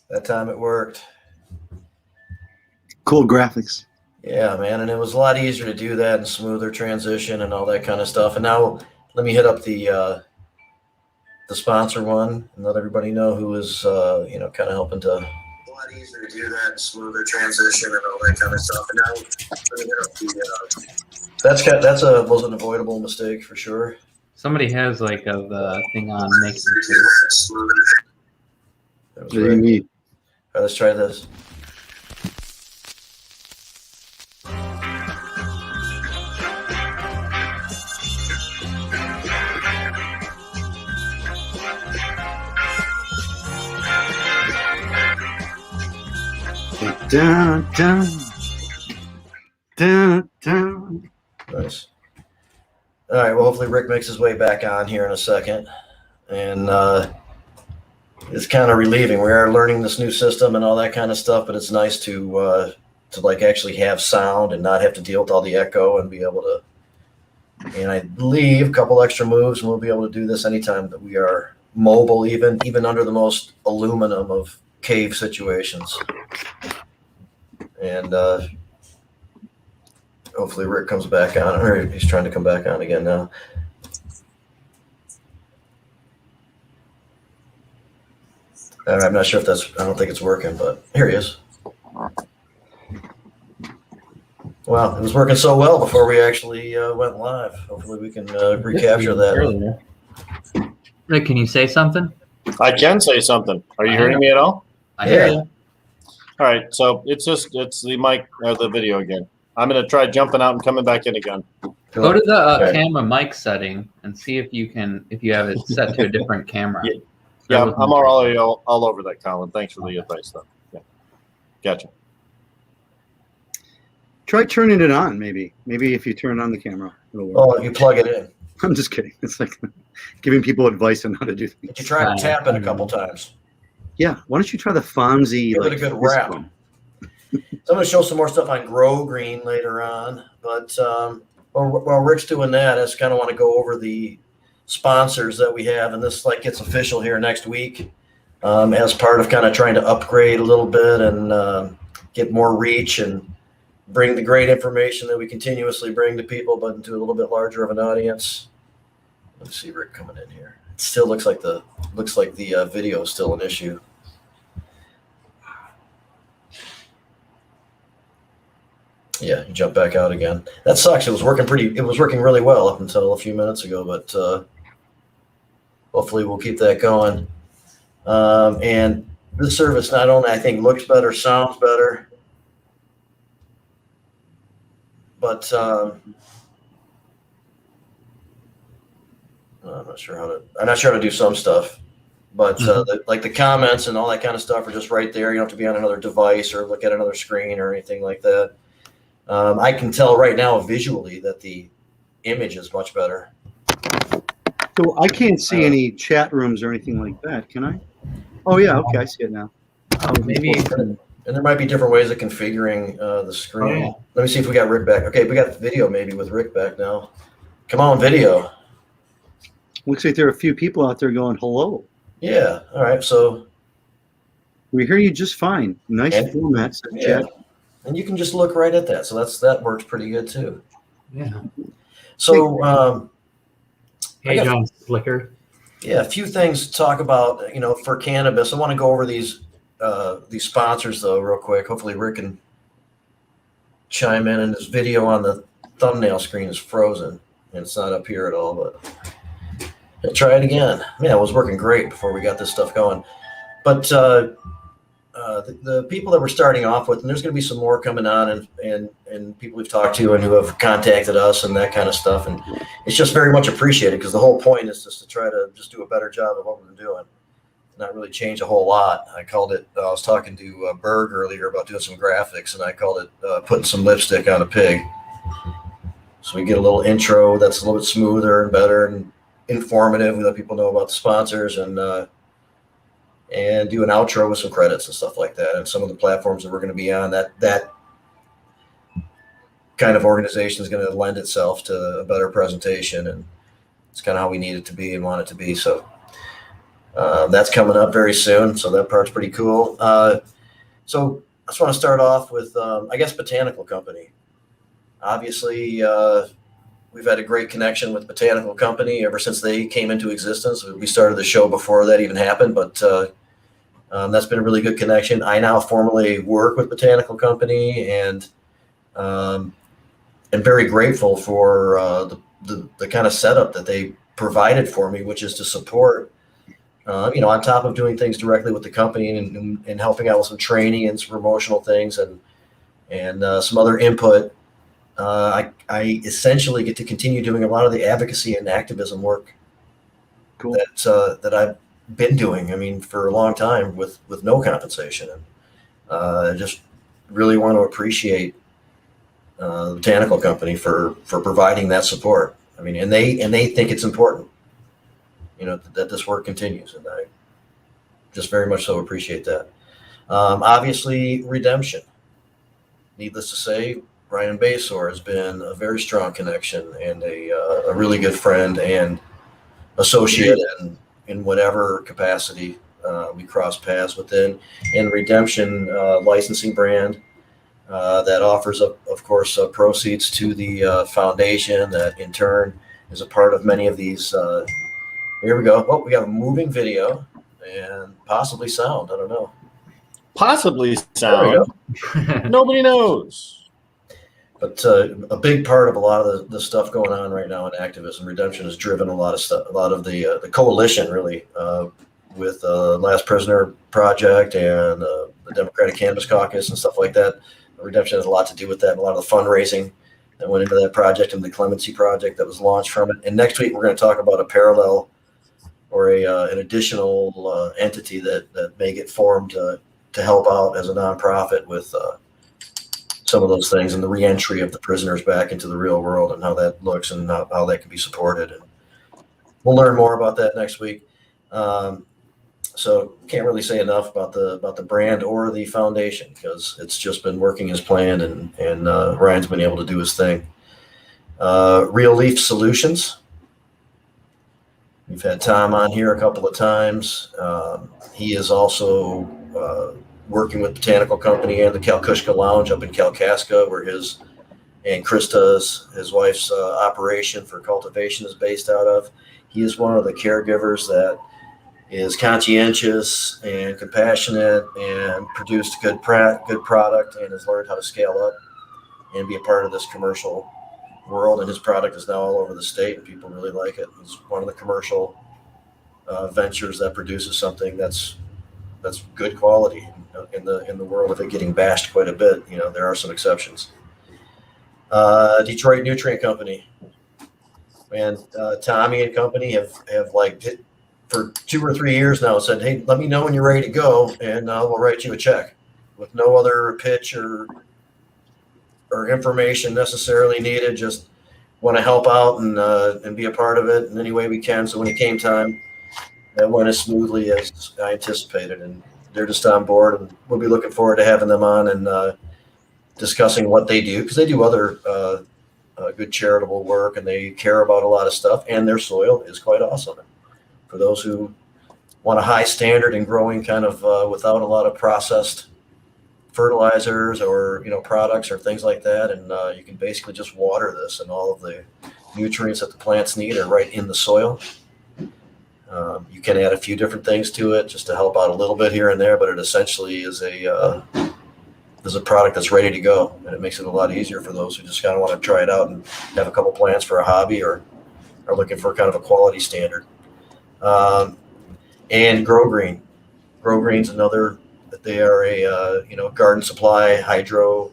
That time it worked. Cool graphics. Yeah, man, and it was a lot easier to do that and smoother transition and all that kind of stuff. And now let me hit up the sponsor one and let everybody know who is kind of helping to. A lot easier to do that and smoother transition and all that kind of stuff. And now let me hit up the. That was an avoidable mistake for sure. Somebody has like a thing on making smoother. That was right. All right, let's try this. Dun, dun, dun, dun. Nice. All right. Well, hopefully Rick makes his way back on here in a second, and it's kind of relieving. We are learning this new system and all that kind of stuff, but it's nice to like actually have sound and not have to deal with all the echo and be able to. And I believe a couple extra moves, and we'll be able to do this anytime that we are mobile, even under the most aluminum of cave situations. And hopefully Rick comes back on, or he's trying to come back on again now. I'm not sure if I don't think it's working, but here he is. Wow, it was working so well before we actually went live. Hopefully we can recapture that. Rick, can you say something? I can say something. Are you hearing me at all? I hear you. All right, so it's the mic or the video again. I'm gonna try jumping out and coming back in again. Go to the camera mic setting and see if you have it set to a different camera. Yeah, I'm already all over that, Colin. Thanks for the advice, though. Yeah, gotcha. Try turning it on, maybe. Maybe if you turn on the camera, it'll work. Oh, you plug it in. I'm just kidding. It's like giving people advice on how to do things. You try to tap it a couple times. Yeah, why don't you try the Fonzie? Give it a good wrap. So I'm going to show some more stuff on Grow Green later on. But while Rick's doing that, I just kind of want to go over the sponsors that we have. And this gets official here next week as part of kind of trying to upgrade a little bit and get more reach and bring the great information that we continuously bring to people, but into a little bit larger of an audience. Let's see Rick coming in here. It still looks like the video is still an issue. Yeah, you jump back out again. That sucks. It was working really well up until a few minutes ago, but hopefully we'll keep that going. And this service not only I think looks better, sounds better, but I'm not sure how to do some stuff. But the comments and all that kind of stuff are just right there. You don't have to be on another device or look at another screen or anything like that. I can tell right now visually that the image is much better. So I can't see any chat rooms or anything like that, can I? Oh yeah, okay, I see it now. Maybe. And there might be different ways of configuring the screen. Oh. Let me see if we got Rick back. Okay, we got video maybe with Rick back now. Come on, video. Looks like there are a few people out there going hello. Yeah. All right. So we hear you just fine. Nice format. Yeah. And you can just look right at that. So that works pretty good too. Yeah. So hey, John Slicker. Yeah, a few things to talk about, for cannabis. I want to go over these sponsors though real quick. Hopefully Rick can chime in, and this video on the thumbnail screen is frozen and it's not up here at all, but I'll try it again. Yeah, it was working great before we got this stuff going. But the people that we're starting off with, and there's going to be some more coming on, and people we've talked to and who have contacted us and that kind of stuff, and it's just very much appreciated because the whole point is just to try to just do a better job of what we're doing, not really change a whole lot. I was talking to Berg earlier about doing some graphics, and I called it putting some lipstick on a pig. So we get a little intro that's a little bit smoother and better and informative. We let people know about the sponsors and do an outro with some credits and stuff like that. And some of the platforms that we're going to be on, that kind of organization is going to lend itself to a better presentation. And it's kind of how we need it to be and want it to be. So That's coming up very soon, so that part's pretty cool. So I just want to start off with, I guess, Botanical Company. Obviously, we've had a great connection with Botanical Company ever since they came into existence. We started the show before that even happened, but that's been a really good connection. I now formally work with Botanical Company, and am very grateful for the kind of setup that they provided for me, which is to support, on top of doing things directly with the company and helping out with some training and some promotional things and some other input. I essentially get to continue doing a lot of the advocacy and activism work Cool. that I've been doing. I mean, for a long time with no compensation. And I just really want to appreciate the Botanical Company for providing that support. I mean, and they think it's important, that this work continues, and I just very much so appreciate that. Obviously, Redemption. Needless to say, Brian Basor has been a very strong connection and a really good friend and associate in whatever capacity we cross paths within. And Redemption licensing brand that offers, of course, proceeds to the foundation that in turn is a part of many of these. Here we go. Oh, we have a moving video and possibly sound. I don't know. Possibly sound. Nobody knows. But a big part of a lot of the stuff going on right now in activism, Redemption has driven a lot of stuff, a lot of the coalition really with Last Prisoner Project and the Democratic Cannabis Caucus and stuff like that. Redemption has a lot to do with that. A lot of the fundraising that went into that project and the Clemency Project that was launched from it. And next week we're going to talk about a parallel or an additional entity that may get formed to help out as a nonprofit with some of those things and the reentry of the prisoners back into the real world and how that looks and how that can be supported. And we'll learn more about that next week. So can't really say enough about the brand or the foundation because it's just been working as planned and Ryan's been able to do his thing. Real Leaf Solutions. We've had Tom on here a couple of times. He is also working with Botanical Company and the Kalkushka Lounge up in Kalkaska, where his and Krista's, his wife's operation for cultivation is based out of. He is one of the caregivers that is conscientious and compassionate and produced good product and has learned how to scale up and be a part of this commercial world. And his product is now all over the state and people really like it. It's one of the commercial ventures that produces something that's good quality in the world of it getting bashed quite a bit. There are some exceptions. Detroit Nutrient Company, and Tommy and company have for 2 or 3 years now said, hey, let me know when you're ready to go and we'll write you a check with no other pitch or information necessarily needed. Just want to help out and be a part of it in any way we can. So when it came time, that went as smoothly as I anticipated, and they're just on board, and we'll be looking forward to having them on and discussing what they do, because they do other good charitable work and they care about a lot of stuff, and their soil is quite awesome. For those who want a high standard in growing kind of without a lot of processed fertilizers or products or things like that, and you can basically just water this, and all of the nutrients that the plants need are right in the soil. You can add a few different things to it just to help out a little bit here and there, but it essentially is a product that's ready to go, and it makes it a lot easier for those who just kind of want to try it out and have a couple plants for a hobby or are looking for kind of a quality standard. And Grow Green. Grow Green's another. They are a garden supply hydro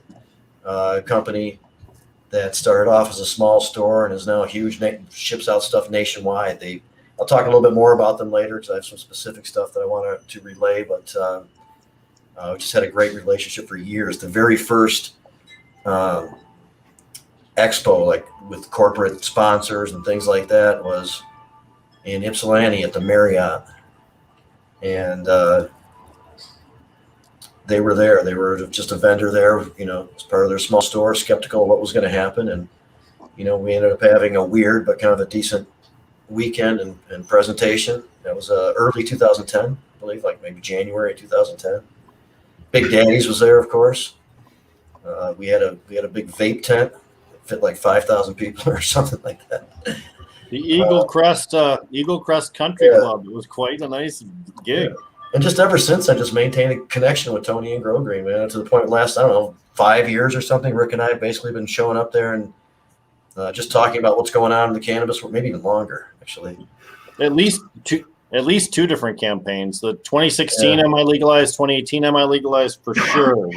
company that started off as a small store and is now huge. Ships out stuff nationwide. I'll talk a little bit more about them later because I have some specific stuff that I want to relay. But we just had a great relationship for years. The very first expo, like with corporate sponsors and things like that, was in Ypsilanti at the Marriott, and they were there. They were just a vendor there, as part of their small store, skeptical of what was going to happen. And, we ended up having a weird but kind of a decent weekend and presentation. That was early 2010, I believe, like maybe January 2010. Big Daddy's was there, of course. We had a big vape tent that fit like 5,000 people or something like that. The Eagle Crest Country Club. It was quite a nice gig. Yeah. And just ever since, I just maintained a connection with Tony and Grow Green, man, to the point last, I don't know, 5 years or something. Rick and I have basically been showing up there and just talking about what's going on in the cannabis world, maybe even longer, actually. At least two different campaigns. The 2016 MI legalized, 2018 MI legalized for sure.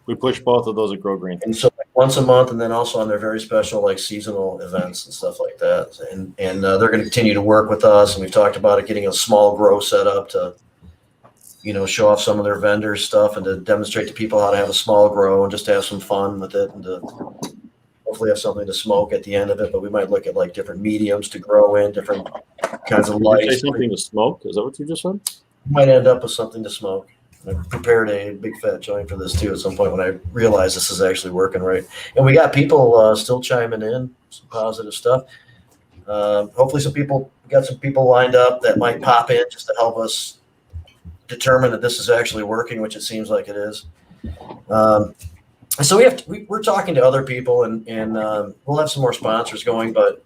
We push both of those at Grow Green. And so like once a month, and then also on their very special like seasonal events and stuff like that. And they're going to continue to work with us. And we've talked about it, getting a small grow set up to, show off some of their vendors stuff and to demonstrate to people how to have a small grow and just to have some fun with it and to hopefully have something to smoke at the end of it. But we might look at like different mediums to grow in, different kinds of lights. Did you say something to smoke? Is that what you just said? We might end up with something to smoke. I prepared a big fat joint for this too at some point when I realized this is actually working right. And we got people still chiming in, some positive stuff. Hopefully we got some people lined up that might pop in just to help us determine that this is actually working, which it seems like it is. So we're talking to other people and we'll have some more sponsors going, but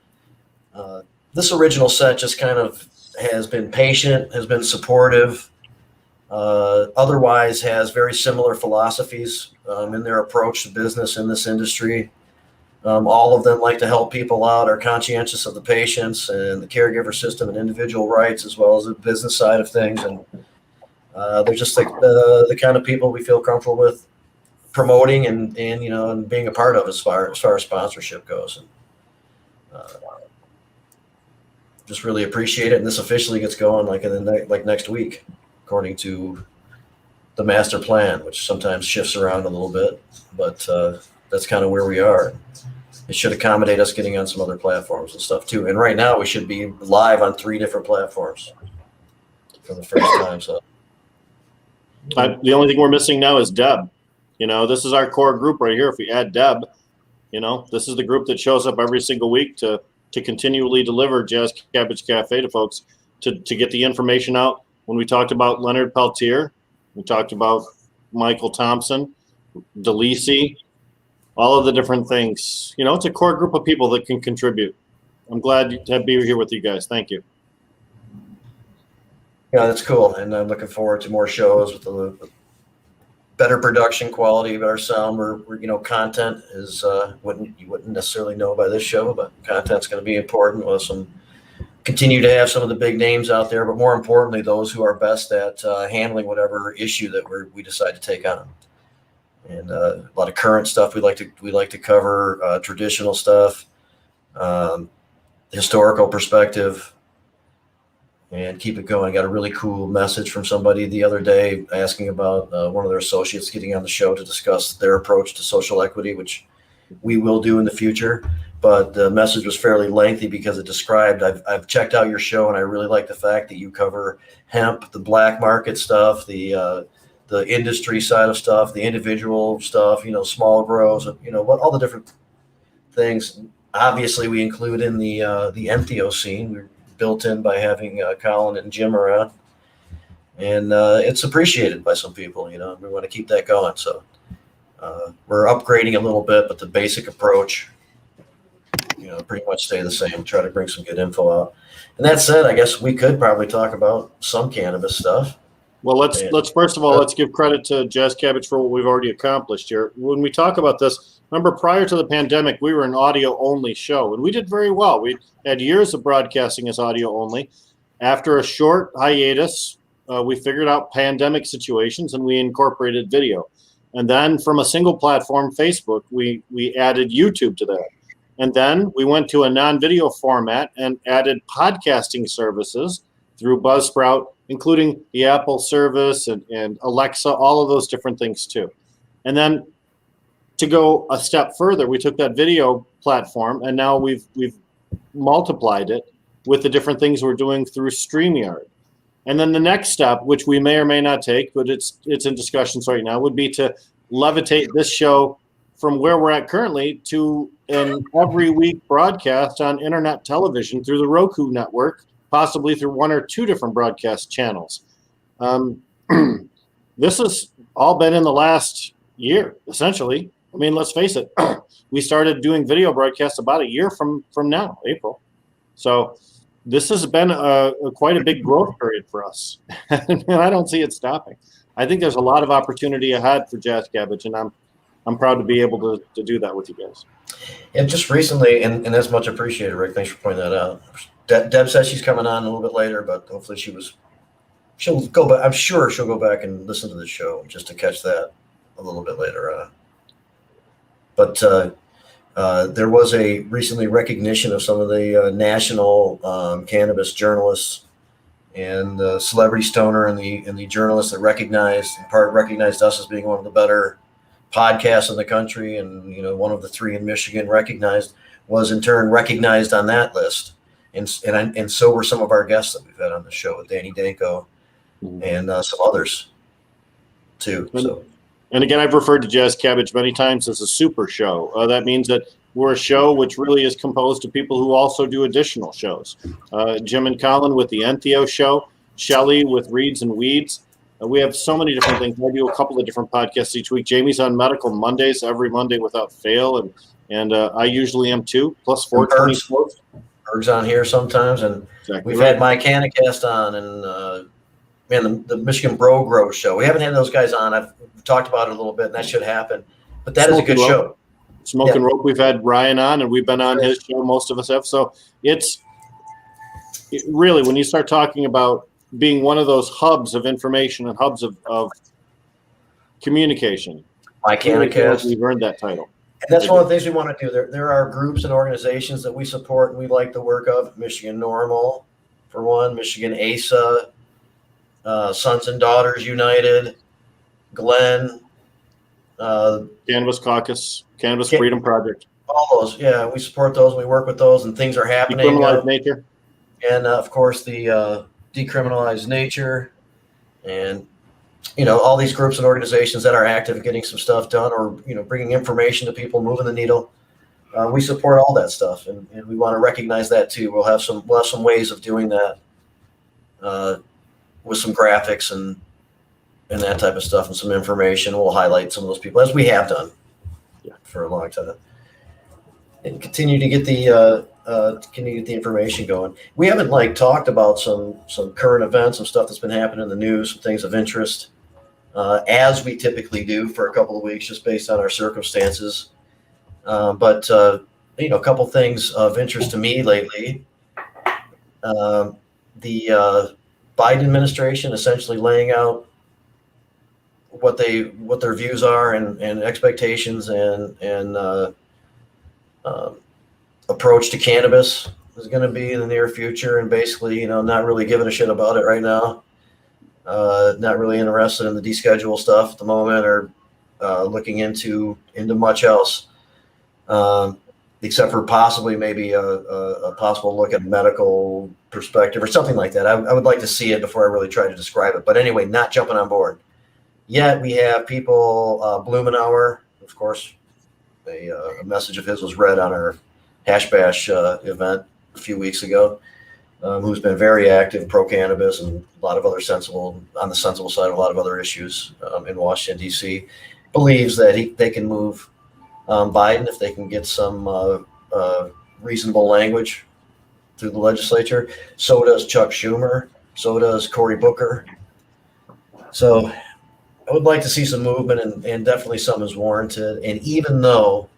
this original set just kind of has been patient, has been supportive. Otherwise has very similar philosophies in their approach to business in this industry. All of them like to help people out, are conscientious of the patients and the caregiver system and individual rights, as well as the business side of things. And they're just like the kind of people we feel comfortable with promoting and being a part of as far as sponsorship goes. And, just really appreciate it. And this officially gets going like next week, according to the master plan, which sometimes shifts around a little bit, but that's kind of where we are. It should accommodate us getting on some other platforms and stuff too. And right now we should be live on 3 different platforms for the first time. So the only thing we're missing now is Deb. This is our core group right here. If we add Deb, this is the group that shows up every single week to continually deliver Jazz Cabbage Cafe to folks to get the information out. When we talked about Leonard Peltier, we talked about Michael Thompson, DeLisi, all of the different things. It's a core group of people that can contribute. I'm glad to be here with you guys. Thank you. Yeah, that's cool. And I'm looking forward to more shows with the better production quality of our sound. We're content is you wouldn't necessarily know by this show, but content's going to be important. We'll continue to have some of the big names out there, but more importantly, those who are best at handling whatever issue that we decide to take on. And a lot of current stuff we like to cover, traditional stuff, historical perspective, and keep it going. I got a really cool message from somebody the other day asking about one of their associates getting on the show to discuss their approach to social equity, which we will do in the future. But the message was fairly lengthy because it described, I've checked out your show and I really like the fact that you cover hemp, the black market stuff, the industry side of stuff, the individual stuff, small grows, all the different things. Obviously we include in the MTO scene. We're built in by having Colin and Jim around, and it's appreciated by some people. We want to keep that going. So we're upgrading a little bit, but the basic approach, pretty much stay the same. Try to bring some good info out. And that said, I guess we could probably talk about some cannabis stuff. Well, let's first of all, let's give credit to Jazz Cabbage for what we've already accomplished here. When we talk about this, remember prior to the pandemic, we were an audio only show and we did very well. We had years of broadcasting as audio only. After a short hiatus, we figured out pandemic situations and we incorporated video. And then from a single platform, Facebook, we added YouTube to that. And then we went to a non-video format and added podcasting services through Buzzsprout, including the Apple service and Alexa, all of those different things too. And then to go a step further, we took that video platform and now we've multiplied it with the different things we're doing through StreamYard. And then the next step, which we may or may not take, but it's in discussions right now, would be to levitate this show from where we're at currently to an every week broadcast on internet television through the Roku network possibly through one or two different broadcast channels. This has all been in the last year, essentially. I mean, let's face it. We started doing video broadcasts about a year from now, April. So this has been quite a big growth period for us, and I don't see it stopping. I think there's a lot of opportunity ahead for Jazz Cabbage, and I'm proud to be able to do that with you guys. And just recently, and that's much appreciated, Rick. Thanks for pointing that out. Deb says she's coming on a little bit later, but hopefully she'll go back. I'm sure she'll go back and listen to the show just to catch that a little bit later on. But there was a recently recognition of some of the national cannabis journalists and Celebrity Stoner and the journalists that recognized us as being one of the better podcasts in the country, and one of the 3 in Michigan was in turn recognized on that list, and so were some of our guests that we've had on the show, Danny Danko and some others too. So. And again, I've referred to Jazz Cabbage many times as a super show. That means that we're a show which really is composed of people who also do additional shows. Jim and Colin with the Entheo show, Shelley with Reeds and Weeds. We have so many different things. I do a couple of different podcasts each week. Jamie's on Medical Mondays, every Monday without fail, and I usually am too, plus 420 sports. Berg's on here sometimes, and exactly we've had Mike Hanacast on, and the Michigan Bro Grow show. We haven't had those guys on. I've talked about it a little bit, and that should happen. But that is a good show. Smoke and Rope, we've had Ryan on, and we've been on his show. Most of us have. So it really, when you start talking about being one of those hubs of information and hubs of communication, Mike Hanacast, we've earned that title. And that's one of the things we want to do. There are groups and organizations that we support and we like the work of. Michigan Normal, for one, Michigan ASA, Sons and Daughters United, Glenn, Cannabis Caucus, Cannabis Freedom Project. All those, yeah, we support those. We work with those, and things are happening. Decriminalized Nature. And, of course, the Decriminalized Nature, and, all these groups and organizations that are active in getting some stuff done, or, bringing information to people, moving the needle. We support all that stuff, and we want to recognize that, too. We'll have some ways of doing that with some graphics and that type of stuff and some information. We'll highlight some of those people, as we have done for a long time, and continue to get the information going. We haven't talked about some current events, some stuff that's been happening in the news, some things of interest, as we typically do for a couple of weeks, just based on our circumstances. But a couple things of interest to me lately. The Biden administration essentially laying out what their views are and expectations and approach to cannabis is going to be in the near future, and basically, not really giving a shit about it right now. Not really interested in the deschedule stuff at the moment, or looking into much else, except for possibly maybe a possible look at medical perspective or something like that. I would like to see it before I really try to describe it. But anyway, not jumping on board. Yet we have people, Blumenauer, of course, a message of his was read on our Hash Bash event a few weeks ago, who's been very active pro-cannabis and a lot of other on the sensible side of a lot of other issues in Washington, D.C., believes that they can move Biden if they can get some reasonable language through the legislature. So does Chuck Schumer. So does Cory Booker. So I would like to see some movement, and definitely some is warranted. And even though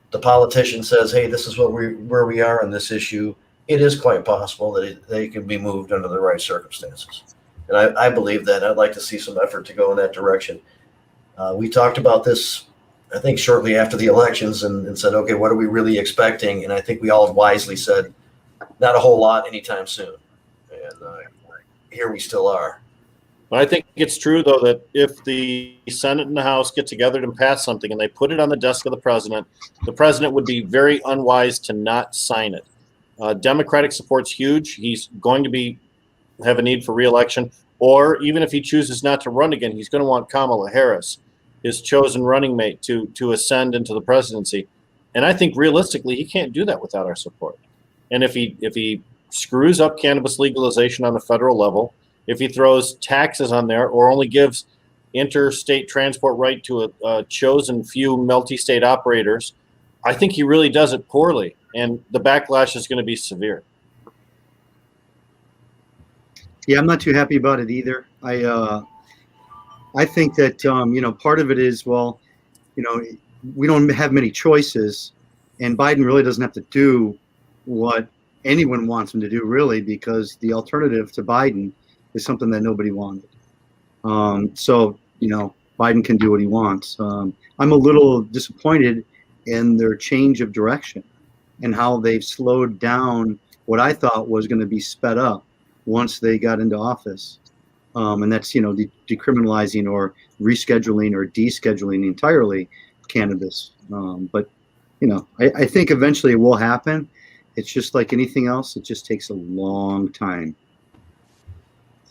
the politician says, hey, this is where we are on this issue, it is quite possible that they can be moved under the right circumstances. And I believe that. I'd like to see some effort to go in that direction. We talked about this, I think, shortly after the elections and said, okay, what are we really expecting? And I think we all wisely said, not a whole lot anytime soon. And here we still are. But I think it's true, though, that if the Senate and the House get together and pass something and they put it on the desk of the president would be very unwise to not sign it. Democratic support's huge. He's going to have a need for re-election, or even if he chooses not to run again, he's going to want Kamala Harris, his chosen running mate, to ascend into the presidency. And I think realistically, he can't do that without our support. And if he screws up cannabis legalization on the federal level, if he throws taxes on there or only gives interstate transport right to a chosen few multi-state operators, I think he really does it poorly, and the backlash is going to be severe. Yeah, I'm not too happy about it either. I think that part of it is, we don't have many choices, and Biden really doesn't have to do what anyone wants him to do, really, because the alternative to Biden is something that nobody wanted. So Biden can do what he wants. I'm a little disappointed in their change of direction and how they've slowed down what I thought was going to be sped up once they got into office. And that's, decriminalizing or rescheduling or descheduling entirely cannabis. But I think eventually it will happen. It's just like anything else. It just takes a long time.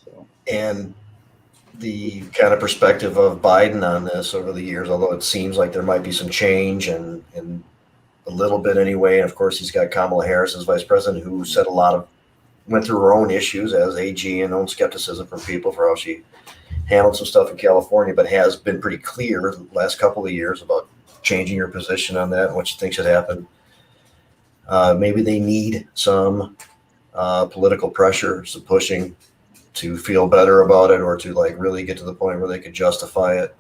So. And the kind of perspective of Biden on this over the years, although it seems like there might be some change and a little bit anyway. And of course, he's got Kamala Harris as vice president, who said went through her own issues as AG and own skepticism from people for how she handled some stuff in California, but has been pretty clear the last couple of years about changing her position on that and what she thinks should happen. Maybe they need some political pressure, some pushing to feel better about it, or to really get to the point where they could justify it.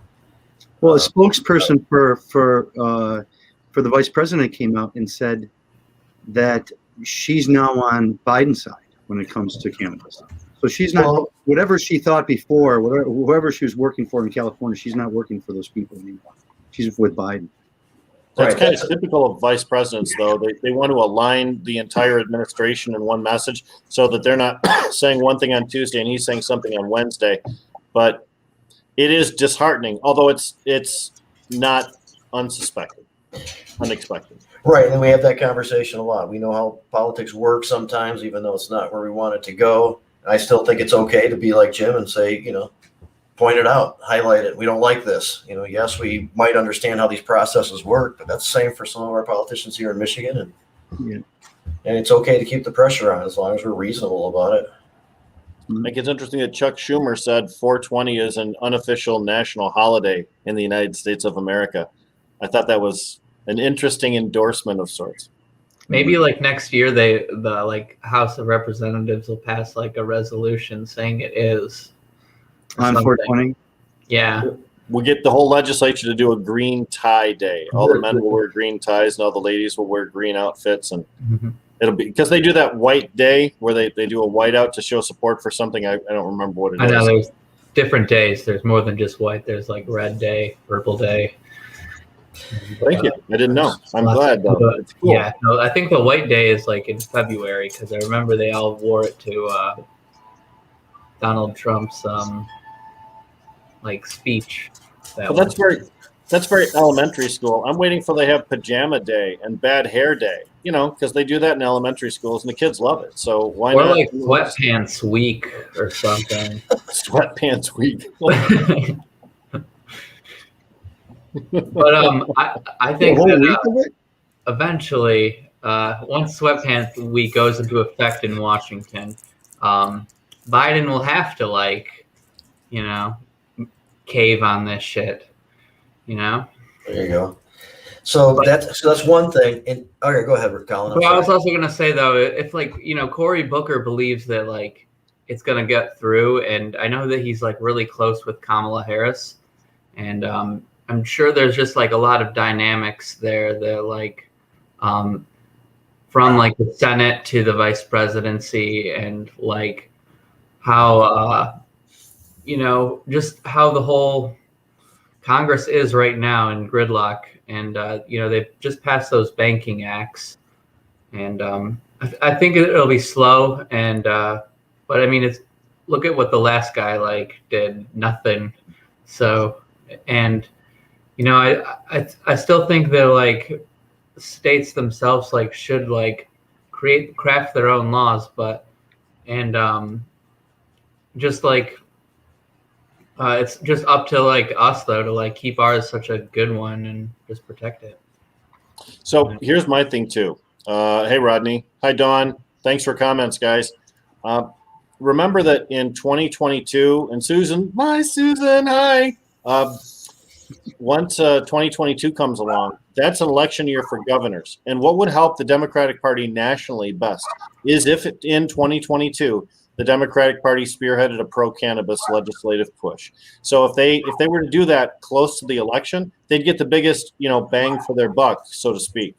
Well, a spokesperson for the vice president came out and said that she's now on Biden's side when it comes to cannabis. So she's not, whatever she thought before, whoever she was working for in California, she's not working for those people anymore. She's with Biden. That's kind of typical of vice presidents, though. They want to align the entire administration in one message so that they're not saying one thing on Tuesday and he's saying something on Wednesday. But it is disheartening, although it's not unexpected. Right, and we have that conversation a lot. We know how politics works sometimes, even though it's not where we want it to go. I still think it's okay to be like Jim and say, point it out, highlight it. We don't like this. Yes, we might understand how these processes work, but that's the same for some of our politicians here in Michigan. And it's okay to keep the pressure on as long as we're reasonable about it. I think it's interesting that Chuck Schumer said 420 is an unofficial national holiday in the United States of America. I thought that was an interesting endorsement of sorts. Maybe next year the House of Representatives will pass a resolution saying it is. On 420? Yeah. We'll get the whole legislature to do a green tie day. All the men will wear green ties and all the ladies will wear green outfits. And it'll be because they do that white day where they do a whiteout to show support for something. I don't remember what it is. I know there's different days. There's more than just white. There's red day, purple day. Thank you. I didn't know. I'm glad though. It's cool. Yeah. No, I think the white day is in February because I remember they all wore it to Donald Trump's speech. Well, that's very elementary school. I'm waiting for they have pajama day and bad hair day, because they do that in elementary schools and the kids love it. So why not? Or sweatpants week or something. Sweatpants week. But I think that eventually, once sweatpants week goes into effect in Washington, Biden will have to cave on this shit. There you go. So that's one thing. And okay, go ahead, Colin. But I was also gonna say though, if Cory Booker believes that it's gonna get through, and I know that he's really close with Kamala Harris, and I'm sure there's just a lot of dynamics there that from the Senate to the vice presidency and how just how the whole Congress is right now in gridlock, and they've just passed those banking acts, and I think it'll be slow, and but I mean look at what the last guy did, nothing. So and I still think that states themselves should craft their own laws, but just it's just up to us though to keep ours such a good one and just protect it. So here's my thing too. Hey Rodney, hi Dawn, Thanks for comments, guys. Remember that in 2022, and Susan, hi. Once 2022 comes along, that's an election year for governors. And what would help the Democratic Party nationally best is if in 2022, the Democratic Party spearheaded a pro-cannabis legislative push. So if they were to do that close to the election, they'd get the biggest, bang for their buck, so to speak.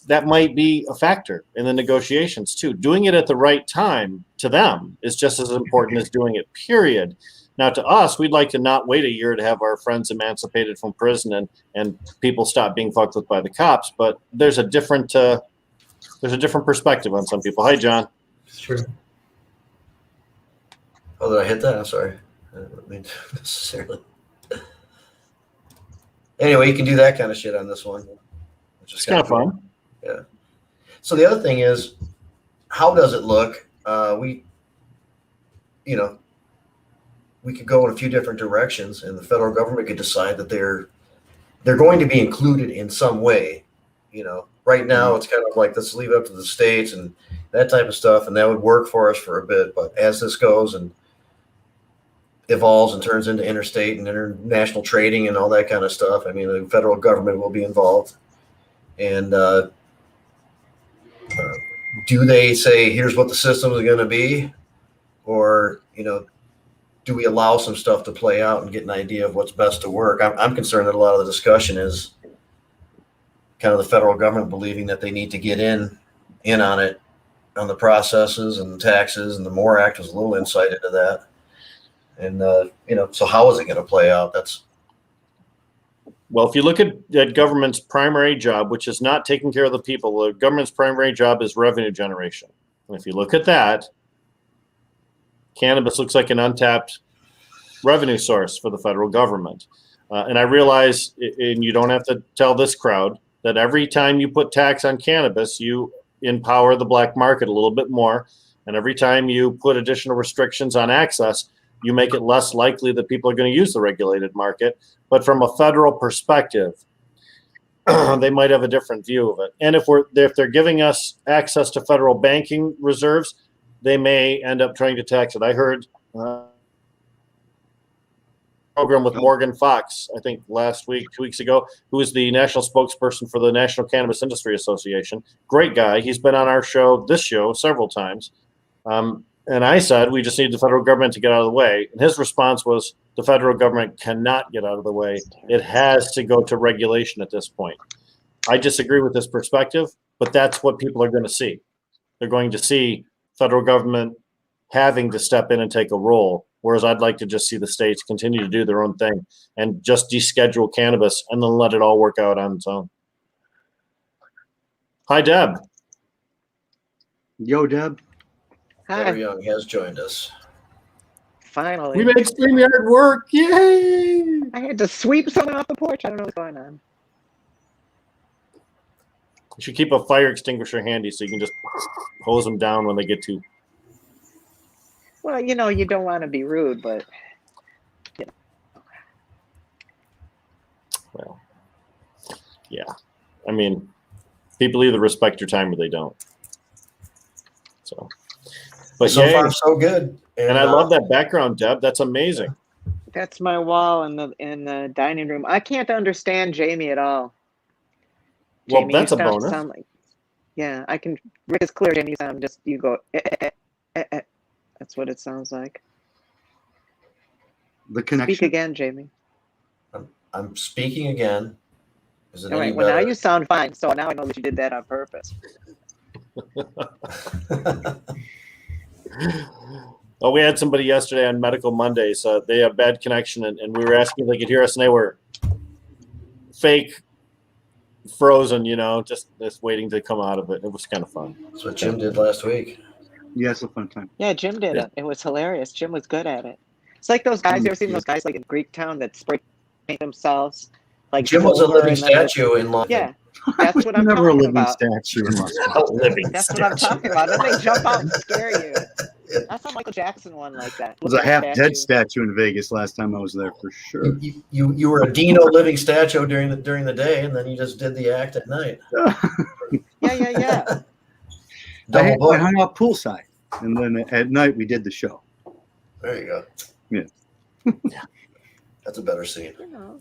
That might be a factor in the negotiations too. Doing it at the right time to them is just as important as doing it, period. Now to us, we'd like to not wait a year to have our friends emancipated from prison and people stop being fucked with by the cops. But there's a different perspective on some people. Hi, John. Sure. Oh, did I hit that? I'm sorry. I didn't mean to necessarily. Anyway, you can do that kind of shit on this one. Which is It's kind of fun. Yeah. So the other thing is, how does it look? We could go in a few different directions, and the federal government could decide that they're going to be included in some way. Right now it's kind of like, let's leave it up to the states and that type of stuff, and that would work for us for a bit. But as this goes and evolves and turns into interstate and international trading and all that kind of stuff, I mean, the federal government will be involved. And do they say, here's what the system is going to be? Or, do we allow some stuff to play out and get an idea of what's best to work? I'm concerned that a lot of the discussion is kind of the federal government believing that they need to get in on it, on the processes and taxes, and the MORE Act was a little insight into that. And, so how is it going to play out? Well, if you look at government's primary job, which is not taking care of the people, the government's primary job is revenue generation. And if you look at that, cannabis looks like an untapped revenue source for the federal government. And I realize, and you don't have to tell this crowd, that every time you put tax on cannabis, you empower the black market a little bit more. And every time you put additional restrictions on access, you make it less likely that people are going to use the regulated market. But from a federal perspective, they might have a different view of it. And if they're giving us access to federal banking reserves, they may end up trying to tax it. I heard program with Morgan Fox, I think last week, 2 weeks ago, who is the national spokesperson for the National Cannabis Industry Association. Great guy. He's been on our this show several times. And I said, we just need the federal government to get out of the way. And his response was, the federal government cannot get out of the way. It has to go to regulation at this point. I disagree with this perspective, but that's what people are going to see. They're going to see federal government having to step in and take a role, whereas I'd like to just see the states continue to do their own thing and just deschedule cannabis and then let it all work out on its own. Hi, Deb. Yo, Deb. Hi. Debra Young has joined us. Finally. We made StreamYard work. Yay! I had to sweep someone off the porch. I don't know what's going on. You should keep a fire extinguisher handy so you can just hose them down when they get too. Well, you don't want to be rude, but Well, yeah. I mean, people either respect your time or they don't. So, but so yay. far so good. And I love that background, Deb. That's amazing. that's my wall in the dining room. I can't understand Jamie at all. Well, Jamie, that's you a start to bonus. sound like, yeah, I can. Rick is clear. Jamie, you go. That's what it sounds like. The connection. Speak again, Jamie. I'm speaking again. Is it All any right. Well, now better? you sound fine. So now I know that you did that on purpose. Oh, we had somebody yesterday on Medical Mondays. They had bad connection, and we were asking if they could hear us, and they were fake frozen, just waiting to come out of it. It was kind of fun. That's what Jim did last week. Yeah, it's a fun time. Yeah, Jim did Yeah. it. It was hilarious. Jim was good at it. It's like those guys. You ever seen those guys like in Greek Town that spray paint themselves? Like Jim was a silver living and then statue in London. Yeah, that's what I'm Never a talking living about. statue. A living That's what statue. I'm talking about. Then they jump out and scare you. I saw Michael Jackson one like that. It was a half-dead statue in Vegas last time I was there, for sure. You were a Dino living statue during the day, and then you just did the act at night. Yeah. Double I book. hung out poolside, and then at night we did the show. There you go. Yeah. That's a better scene. You know.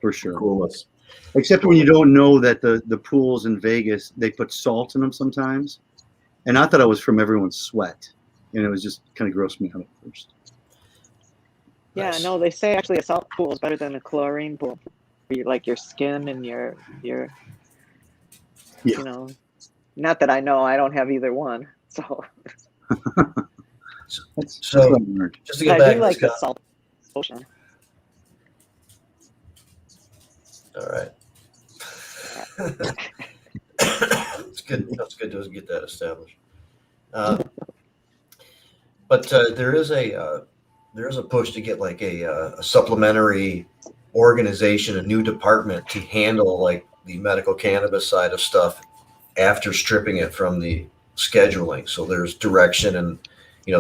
For sure. Coolness. Except when you don't know that the pools in Vegas, they put salt in them sometimes. And I thought it was from everyone's sweat. And it was just kind of grossed me out at first. Yeah, Nice. no, they say actually a salt pool is better than a chlorine pool. For like your skin and your Yeah. you know, not that I know, I don't have either one. So That's So- what I learned. Just to get I back do to like the Scott. salt ocean. All right. It's good. That's good to get that established. But there is a push to get like a supplementary organization, a new department to handle like the medical cannabis side of stuff after stripping it from the scheduling. So there's direction and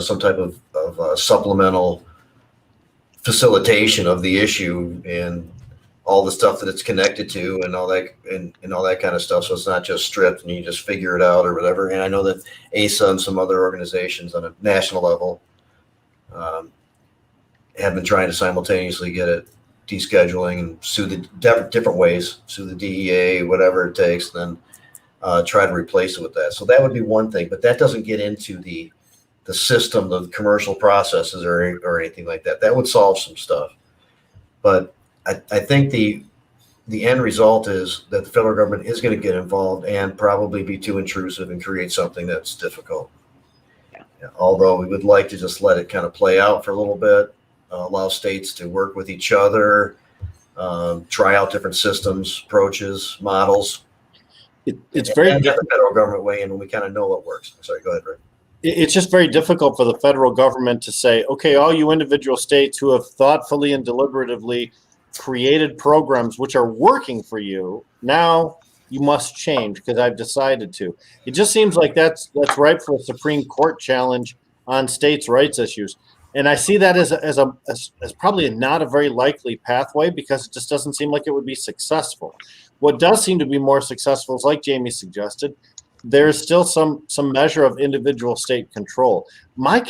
some type of supplemental facilitation of the issue and all the stuff that it's connected to and all that and all that kind of stuff. So it's not just stripped and you just figure it out or whatever. And I know that ASA and some other organizations on a national level have been trying to simultaneously get it descheduling and sue the different ways, sue the DEA, whatever it takes, and then try to replace it with that. So that would be one thing, but that doesn't get into the system, the commercial processes or anything like that. That would solve some stuff. But I think the end result is that the federal government is going to get involved and probably be too intrusive and create something that's difficult. Yeah. Although we would like to just let it kind of play out for a little bit, allow states to work with each other, try out different systems, approaches, models. It's very and get the federal government way in when we kind of know what works. Sorry, go ahead, Rick. It's just very difficult for the federal government to say, okay, all you individual states who have thoughtfully and deliberatively created programs which are working for you, now you must change because I've decided to. It just seems like that's ripe for a Supreme Court challenge on states' rights issues. And I see that as probably not a very likely pathway because it just doesn't seem like it would be successful. What does seem to be more successful is, like Jamie suggested, there's still some measure of individual state control. My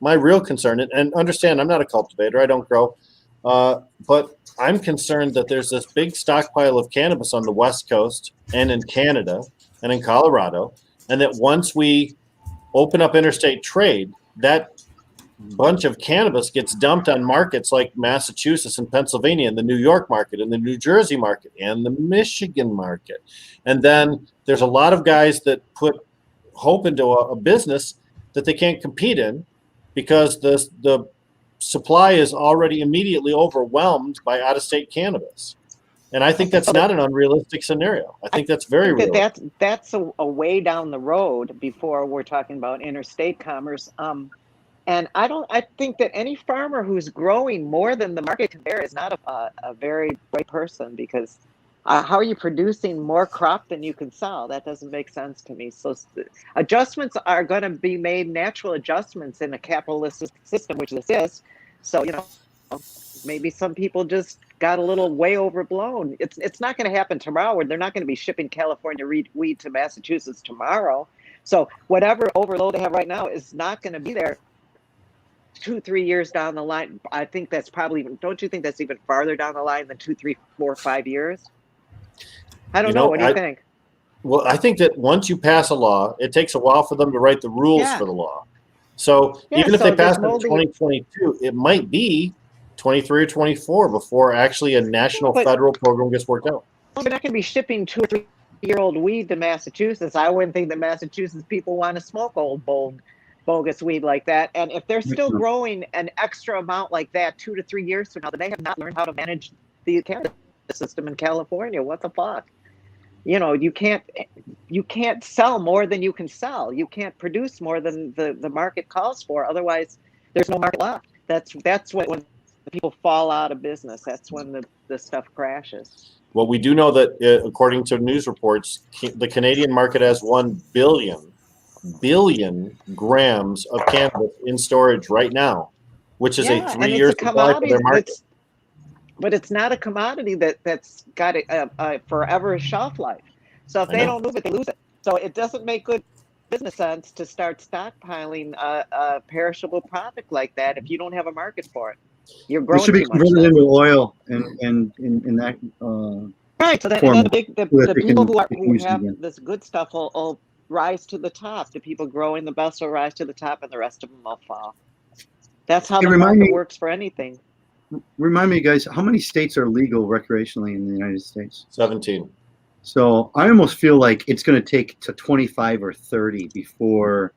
real concern, and understand I'm not a cultivator, I don't grow, but I'm concerned that there's this big stockpile of cannabis on the West Coast and in Canada and in Colorado, and that once we open up interstate trade, that bunch of cannabis gets dumped on markets like Massachusetts and Pennsylvania and the New York market and the New Jersey market and the Michigan market. And then there's a lot of guys that put hope into a business that they can't compete in because the supply is already immediately overwhelmed by out-of-state cannabis. And I think that's not an unrealistic scenario. I think that's very real. That's a way down the road before we're talking about interstate commerce. And I think that any farmer who's growing more than the market can bear is not a very bright person because how are you producing more crop than you can sell? That doesn't make sense to me. So adjustments are going to be made, natural adjustments in a capitalist system, which this is. So, maybe some people just got a little way overblown. It's not going to happen tomorrow. They're not going to be shipping California weed to Massachusetts tomorrow. So whatever overload they have right now is not going to be there 2-3 years down the line. I think that's probably, don't you think that's even farther down the line than 2, 3, 4, 5 years? I don't know. What do you think? Well, I think that once you pass a law, it takes a while for them to write the rules for the law. So even if they pass it in 2022, it might be 23 or 24 before actually a national federal program gets worked out. Well, they're not going to be shipping 2 or 3 year old weed to Massachusetts. I wouldn't think that Massachusetts people want to smoke old bogus weed like that. And if they're still growing an extra amount like that 2 to 3 years from now, then they have not learned how to manage the cannabis system in California. What the fuck? You can't sell more than you can sell. You can't produce more than the market calls for. Otherwise, there's no market left. That's when people fall out of business. That's when the stuff crashes. Well, we do know that according to news reports, the Canadian market has 1 billion grams of cannabis in storage right now, which is a 3-year supply for their market. But it's not a commodity that's got a forever shelf life. So if they don't move it, they lose it. So it doesn't make good business sense to start stockpiling a perishable product like that if you don't have a market for it. You're It growing should be too much. converted Then. into oil and in that Right. So then, form and then the that they people can who use it have again. this good stuff will rise to the top. The people growing the best will rise to the top, and the rest of them will fall. That's how Hey, the market works for anything. Remind me, guys, how many states are legal recreationally in the United States? 17. So I almost feel like it's going to take to 25 or 30 before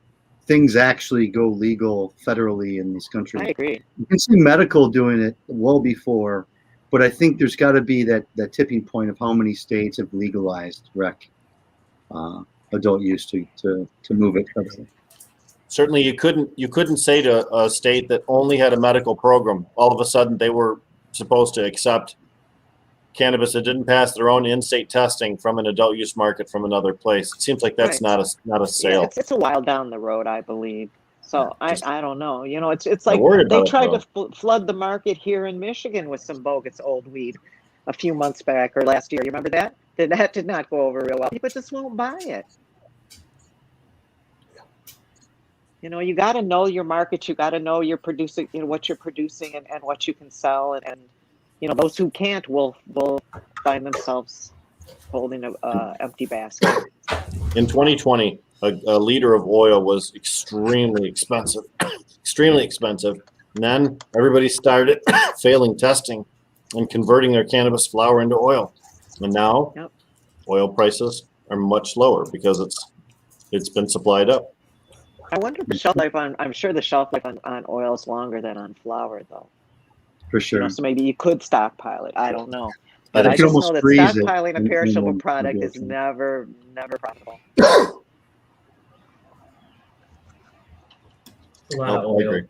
things actually go legal federally in this country. I agree. You can see medical doing it well before, but I think there's got to be that tipping point of how many states have legalized adult use to move it federally. Certainly, you couldn't say to a state that only had a medical program, all of a sudden they were supposed to accept cannabis that didn't pass their own in-state testing from an adult use market from another place. It seems like that's Right. not a sale. Yeah, it's a while down the road, I believe. So I don't know. You know, it's I'm like worried they about it, tried though. to flood the market here in Michigan with some bogus old weed a few months back or last year. You remember that? That did not go over real well. People just won't buy it. You know, you got to know your market. You got to know you're producing, you know, what you're producing and what you can sell. And you know, those who can't will find themselves holding a empty basket. In 2020, a liter of oil was extremely expensive, extremely expensive. And then everybody started failing testing and converting their cannabis flower into oil. And now oil prices are much lower because it's been supplied up. I wonder if the shelf life I'm sure the shelf life on oil is longer than on flour, though. For sure. You know, so maybe you could stockpile it. I don't know. Yeah, But I just know that stockpiling a perishable product is never profitable. A lot of oil.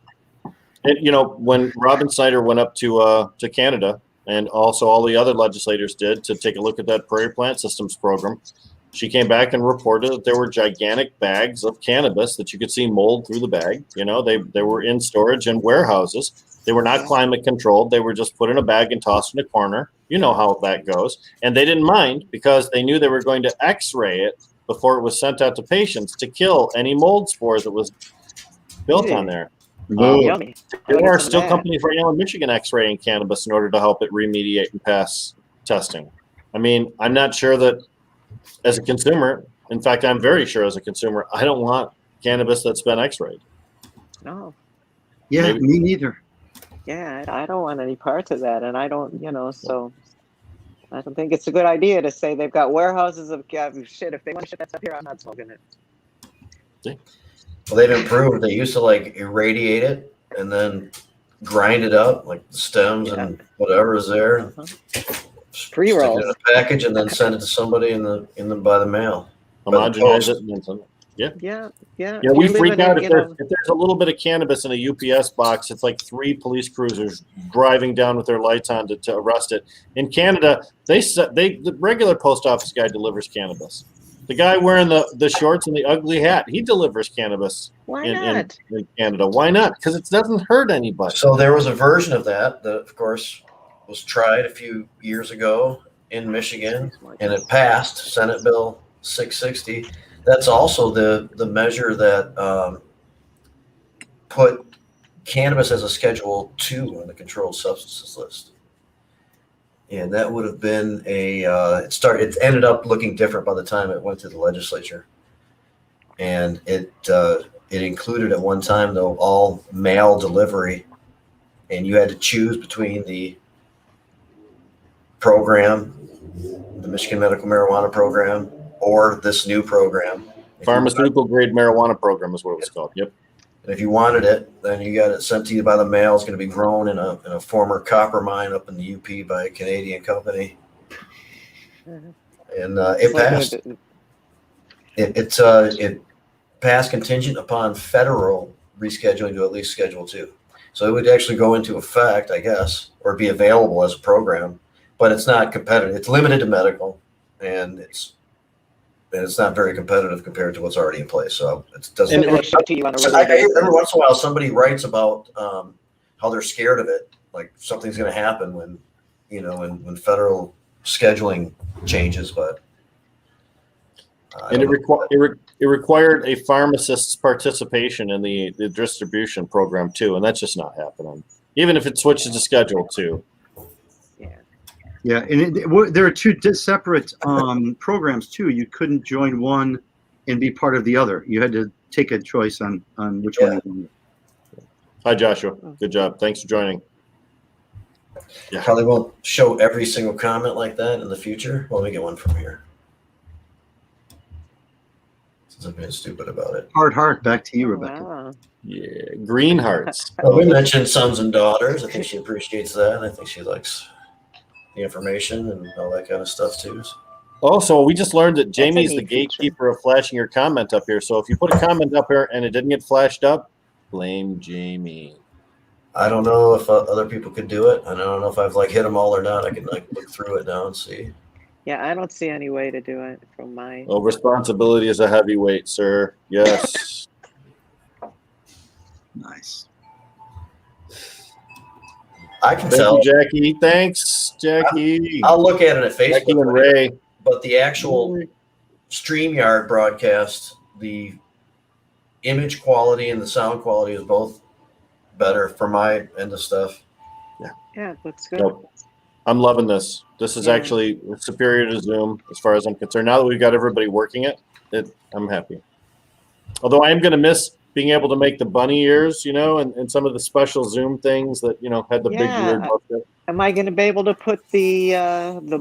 And, you know, when Robin Snyder went up to Canada, and also all the other legislators did, to take a look at that Prairie Plant Systems program, she came back and reported that there were gigantic bags of cannabis that you could see mold through the bag. You know, they were in storage and warehouses. They were not climate controlled. They were just put in a bag and tossed in a corner. You know how that goes. And they didn't mind because they knew they were going to x-ray it before it was sent out to patients to kill any mold spores that was built on there. Yummy. There are still companies right now in Michigan x-raying cannabis in order to help it remediate and pass testing. I mean, I'm not sure that as a consumer, in fact, I'm very sure as a consumer, I don't want cannabis that's been x-rayed. No. Yeah, me neither. Yeah, I don't want any parts of that. And I don't, you know, so I don't think it's a good idea to say they've got warehouses of shit. If they want to ship that stuff here, I'm not smoking it. See? Well, they've improved. They used to like irradiate it and then grind it up, like the stems and whatever is there. Pre-rolls. Stick it in a package and then send it to somebody in the by the mail. Homogenize it and then send it. Yeah. Yeah, we freak out if there's a little bit of cannabis in a UPS box. It's like 3 police cruisers driving down with their lights on to arrest it. In Canada, the regular post office guy delivers cannabis. The guy wearing the shorts and the ugly hat, he delivers cannabis. Why not? In Canada. Why not? Because it doesn't hurt anybody. So there was a version of that, of course, was tried a few years ago in Michigan, and it passed Senate Bill 660. That's also the measure that put cannabis as a Schedule 2 on the controlled substances list. And that would have been it ended up looking different by the time it went to the legislature. And it included at one time, though, all mail delivery. And you had to choose between the program, the Michigan Medical Marijuana Program, or this new program. Pharmaceutical grade marijuana program is what it was called. Yep. And if you wanted it, then you got it sent to you by the mail. It's going to be grown in a former copper mine up in the UP by a Canadian company. And it passed. It passed contingent upon federal rescheduling to at least Schedule 2. So it would actually go into effect, I guess, or be available as a program. But it's not competitive. It's limited to medical, and it's not very competitive compared to what's already in place. So it doesn't. Every once in a while, somebody writes about how they're scared of it, like something's going to happen when federal scheduling changes. But And it required a pharmacist's participation in the distribution program too, and that's just not happening. Even if it switches to Schedule 2. Yeah, and there are two separate programs too. You couldn't join one and be part of the other. You had to take a choice on which one you wanted. Hi, Joshua. Good job. Thanks for joining. Yeah. Probably won't show every single comment like that in the future. Well, let me get one from here. Since I'm being stupid about it. Heart, back to you, Rebecca. Wow. Yeah, green hearts. Well, we mentioned sons and daughters. I think she appreciates that. I think she likes the information and all that kind of stuff too. Also, we just learned that Jamie's the neat feature. gatekeeper of flashing your comment up here. So if you put a comment up here and it didn't get flashed up, blame Jamie. I don't know if other people could do it. I don't know if I've hit them all or not. I can look through it now and see. Yeah, I don't see any way to do it from my. Oh, responsibility is a heavy weight, sir. Yes. Nice. I can Thank tell. you, Jackie. Thanks, Jackie. I'll look at it at Jackie and Facebook. Ray. But the actual StreamYard broadcast, the image quality and the sound quality is both better for my end of stuff. Yeah, it looks good. Nope. I'm loving this. This is actually superior to Zoom as far as I'm concerned. Now that we've got everybody working it, I'm happy. Although I am going to miss being able to make the bunny ears, and some of the special Zoom things that, had the big weird buffet. Am I going to be able to put the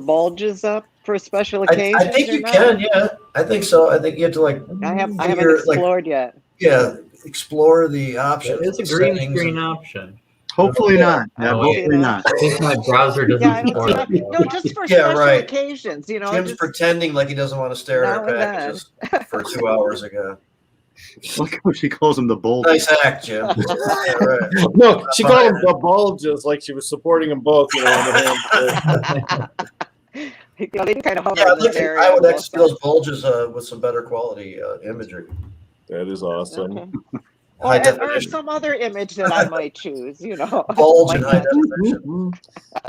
bulges up for special occasions? I think you can, yeah. I think so. I think you have to I haven't explored yet. Yeah, explore the options. It's a green screen option. Hopefully not. Yeah, Oh, hopefully not. I think my browser doesn't Yeah, I don't support see it. No, just for special occasions, Jim's just pretending like he doesn't want to stare at our now and packages for 2 hours ago. Look how she calls them the bulbs. Nice act, Jim. Yeah, right. No, she called them the bulges like she was supporting them both. they can kind of hover in that area. I would execute those bulges with some better quality imagery. That is awesome. Okay. High Or definition. some other image that I might choose, Bulge in high definition.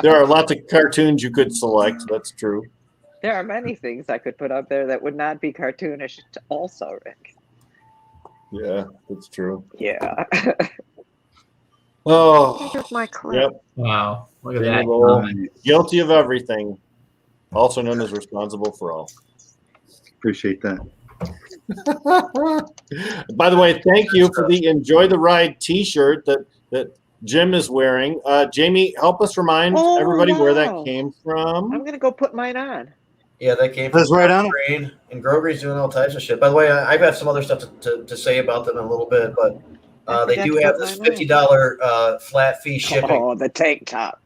There are lots of cartoons you could select. That's true. There are many things I could put up there that would not be cartoonish also, Rick. Yeah, that's true. Yeah. Oh, Here's my clip. yep. Wow. Look at that. Well, comment. guilty of everything, also known as responsible for all. Appreciate that. By the way, thank you for the Enjoy the Ride T-shirt that Jim is wearing. Jamie, help us remind everybody where that came from. I'm going to go put mine on. Yeah, that came from That's right on it. Green, and Grogreen's doing all types of shit. By the way, I've got some other stuff to say about them in a little bit, but they do have this $50 flat fee shipping. Oh, the tank top.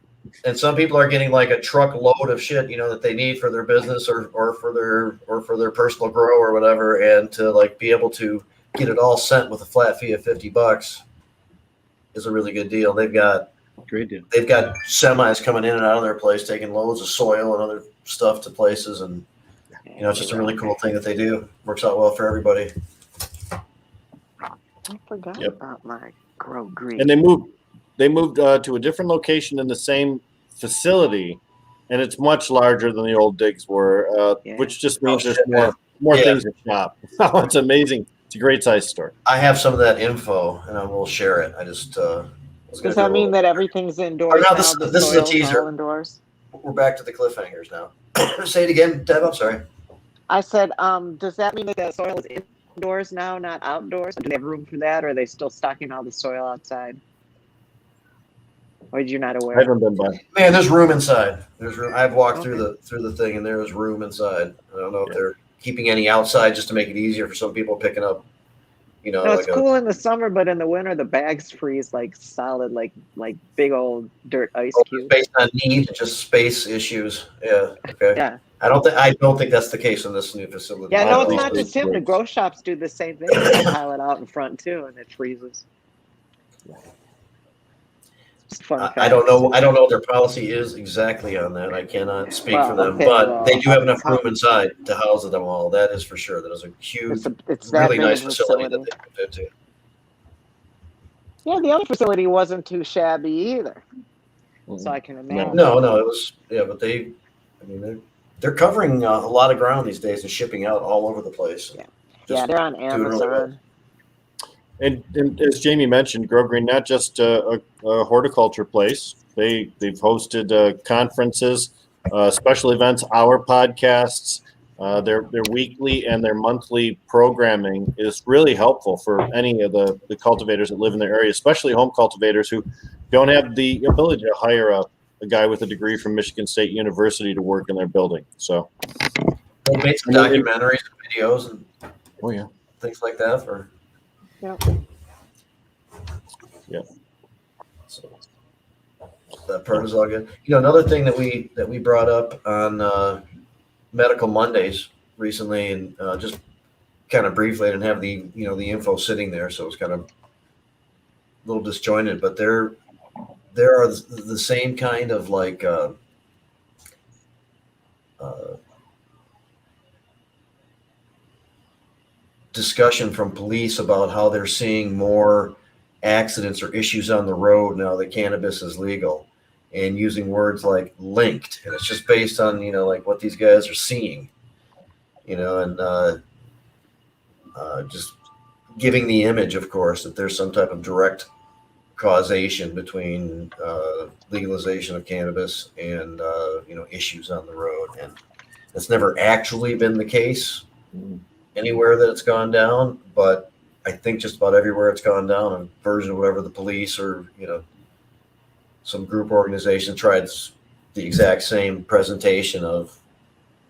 And some people are getting a truckload of shit, that they need for their business or for their personal grow or whatever, and to be able to get it all sent with a flat fee of $50 is a really good deal. They've got semis coming in and out of their place, taking loads of soil and other stuff to places, and it's just a really cool thing that they do. Works out well for everybody. I forgot about my Grow Green. And they moved to a different location in the same facility, and it's much larger than the old digs were, which just means there's more things to shop. Oh, it's amazing. It's a great size store. I have some of that info, and I will share it. I just does that mean that everything's indoors? No, this is a teaser. Indoors? We're back to the cliffhangers now. Say it again, Deb. I'm sorry. I said, does that mean that the soil is indoors now, not outdoors? Do they have room for that, or are they still stocking all the soil outside? Or are you not aware? I haven't been by. Man, there's room inside. There's room. I've walked through the thing, and there is room inside. I don't know if they're keeping any outside just to make it easier for some people picking up. No, it's cool in the summer, but in the winter the bags freeze solid, like big old dirt ice cubes. Based on need, just space issues. Yeah. Okay. Yeah. I don't think that's the case in this new facility. Yeah, no, it's not just him. The grow shops do the same thing. They pile it out in front too, and it freezes. I don't know what their policy is exactly on that. I cannot speak for them, but they do have enough room inside to house them all. That is for sure. That is a huge, it's really nice facility that they moved into. Yeah, the other facility wasn't too shabby either, so I can imagine. No, it was but they're they're covering a lot of ground these days and shipping out all over the place. Yeah. Just Yeah, they're on doing really well. Amazon. And as Jamie mentioned, Grow Green, not just a horticulture place. They've hosted conferences, special events, our podcasts. Their weekly and their monthly programming is really helpful for any of the cultivators that live in their area, especially home cultivators who don't have the ability to hire a guy with a degree from Michigan State University to work in their building. So They made some documentaries and videos and oh yeah, things like that for. Yep. Yeah. So that part is all good. Another thing that we brought up on Medical Mondays recently, and just kind of briefly, I didn't have the the info sitting there, so it was kind of a little disjointed. But there are the same kind of like discussion from police about how they're seeing more accidents or issues on the road now that cannabis is legal, and using words like linked, and it's just based on like what these guys are seeing, and just giving the image, of course, that there's some type of direct causation between legalization of cannabis and issues on the road, and that's never actually been the case anywhere that it's gone down, but I think just about everywhere it's gone down, a version of whatever the police or some group organization tried the exact same presentation of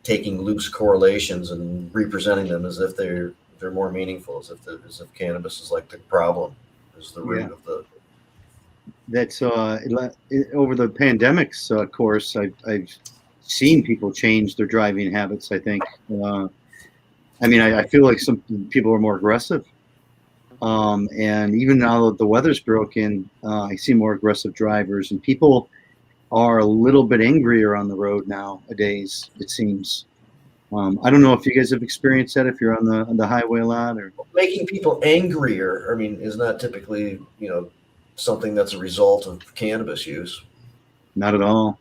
taking loose correlations and representing them as if they're more meaningful, as if cannabis is like the problem, is the root of the. That's over the pandemics course. I've seen people change their driving habits. I think. I feel like some people are more aggressive. And even now that the weather's broken, I see more aggressive drivers, and people are a little bit angrier on the road nowadays, it seems. I don't know if you guys have experienced that, if you're on the highway a lot, or Making people angrier, is not typically, something that's a result of cannabis use. not at all.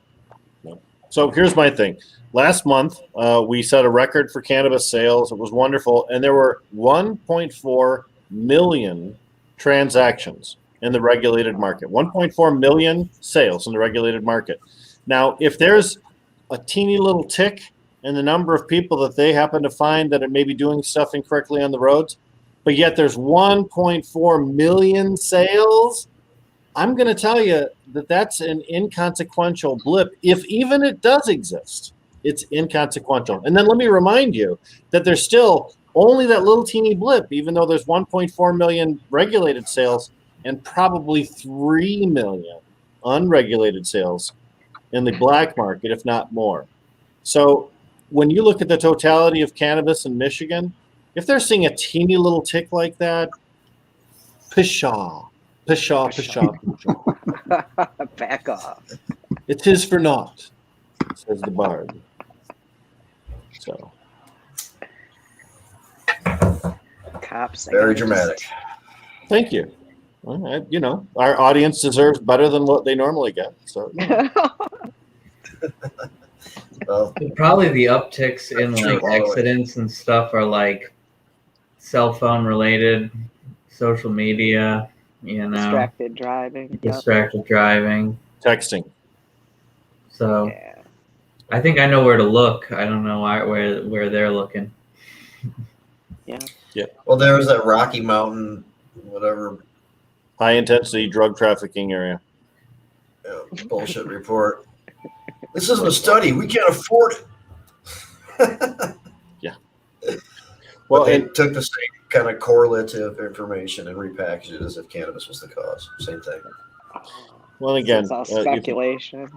So here's my thing. Last month, we set a record for cannabis sales. It was wonderful. And there were 1.4 million transactions in the regulated market. 1.4 million sales in the regulated market. Now, if there's a teeny little tick in the number of people that they happen to find that are maybe doing stuff incorrectly on the roads, but yet there's 1.4 million sales, I'm going to tell you that that's an inconsequential blip. If even it does exist, it's inconsequential. And then let me remind you that there's still only that little teeny blip, even though there's 1.4 million regulated sales and probably 3 million unregulated sales in the black market, if not more. So when you look at the totality of cannabis in Michigan, if they're seeing a teeny little tick like that, pshaw. Pshaw. Back off. It is for naught, says the bard. So Cops. Very dramatic. thank you. Well, our audience deserves better than what they normally get. So Well, Probably the upticks in Sure. like accidents and stuff are like cell phone related, social media, Distracted driving. Yep. distracted driving. texting. So Yeah. I think I know where to look. I don't know where they're looking. well, there was that Rocky Mountain, whatever, High intensity drug trafficking area. bullshit report. This isn't a study. We can't afford it. Well, But they and took the same kind of correlative information and repackaged it as if cannabis was the cause. Same thing. well, again, It's all if speculation.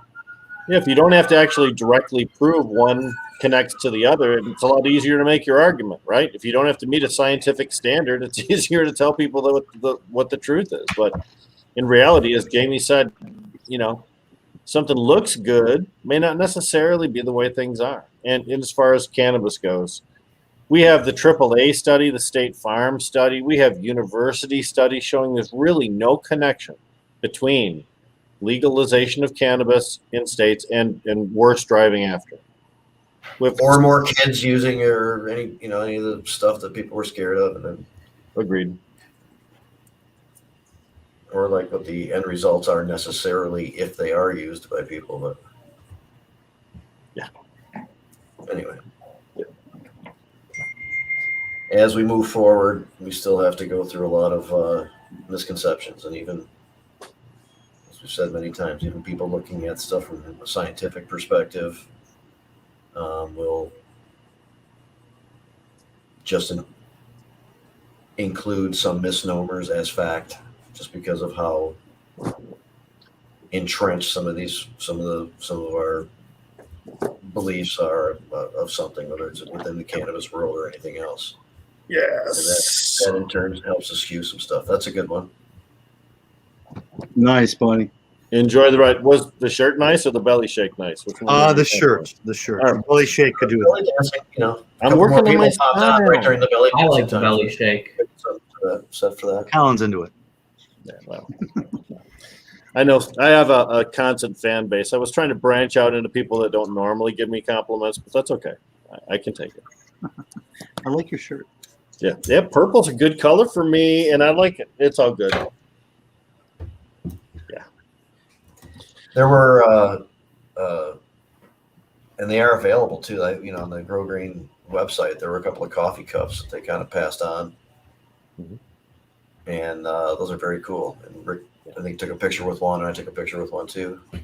you don't have to actually directly prove one connects to the other, it's a lot easier to make your argument, right? If you don't have to meet a scientific standard, it's easier to tell people what the truth is. But in reality, as Jamie said, something looks good may not necessarily be the way things are. And as far as cannabis goes, we have the AAA study, the State Farm study. We have university studies showing there's really no connection between legalization of cannabis in states and worse driving after. with or more kids using or any of the stuff that people were scared of, and then agreed. or like what the end results are necessarily if they are used by people. But yeah. Anyway, as we move forward, we still have to go through a lot of misconceptions, and even, as we've said many times, even people looking at stuff from a scientific perspective will just include some misnomers as fact, just because of how entrenched some of our beliefs are of something, whether it's within the cannabis world or anything else. Yes. And that in turn helps us skew some stuff. That's a good one. Nice, buddy. Enjoy the ride. Was the shirt nice or the belly shake nice? Which one The shirt. The shirt. All right. Belly shake could do it. Belly dancing, I'm working on my popped out right during the belly I dancing like the time. belly shake. Set for that. Colin's into it. Yeah, well, I know I have a constant fan base. I was trying to branch out into people that don't normally give me compliments, but that's okay. I can take it. I like your shirt. Yeah, purple's a good color for me, and I like it. It's all good. Yeah. There were, and they are available too. Like, on the Grow Green website, there were a couple of coffee cups that they kind of passed on, and those are very cool. And Rick, I think, took a picture with one, and I took a picture with one too. And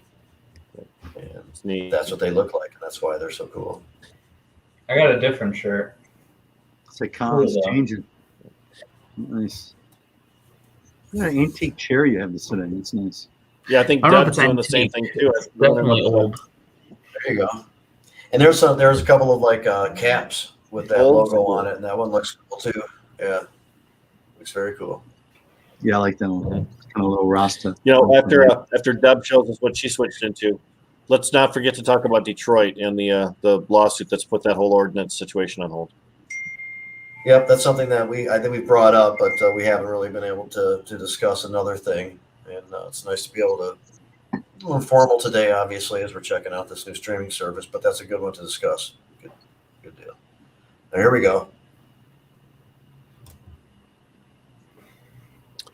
It's neat. that's what they look like, and that's why they're so cool. I got a different shirt. It's like Colin's Cool, though. changing. Nice. Yeah, antique chair you have to sit in. It's nice. Yeah, I think I don't know if Deb's it's doing the same antique. thing too. It's definitely old. There you go. And there's a couple of like caps with that Old logo school. on it, and that one looks cool too. Yeah, looks very cool. Yeah, I like that one. It's kind of a little Rasta. After Deb shows us what she switched into, let's not forget to talk about Detroit and the lawsuit that's put that whole ordinance situation on hold. Yep, that's something that I think we brought up, but we haven't really been able to discuss another thing. And it's nice to be able to, a little informal today, obviously, as we're checking out this new streaming service, but that's a good one to discuss. Good deal. Now, here we go.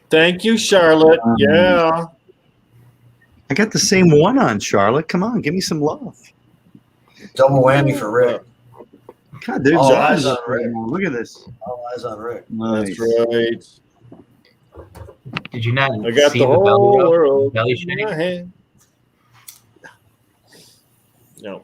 Thank you, Charlotte. Yeah. I got the same one on, Charlotte. Come on, give me some love. Double whammy for Rick. God, there's All eyes eyes on right Rick. now. Look at this. All eyes on Rick. Nice. That's right. Did you not I got see the the whole belly, world belly in shake? my hand. No.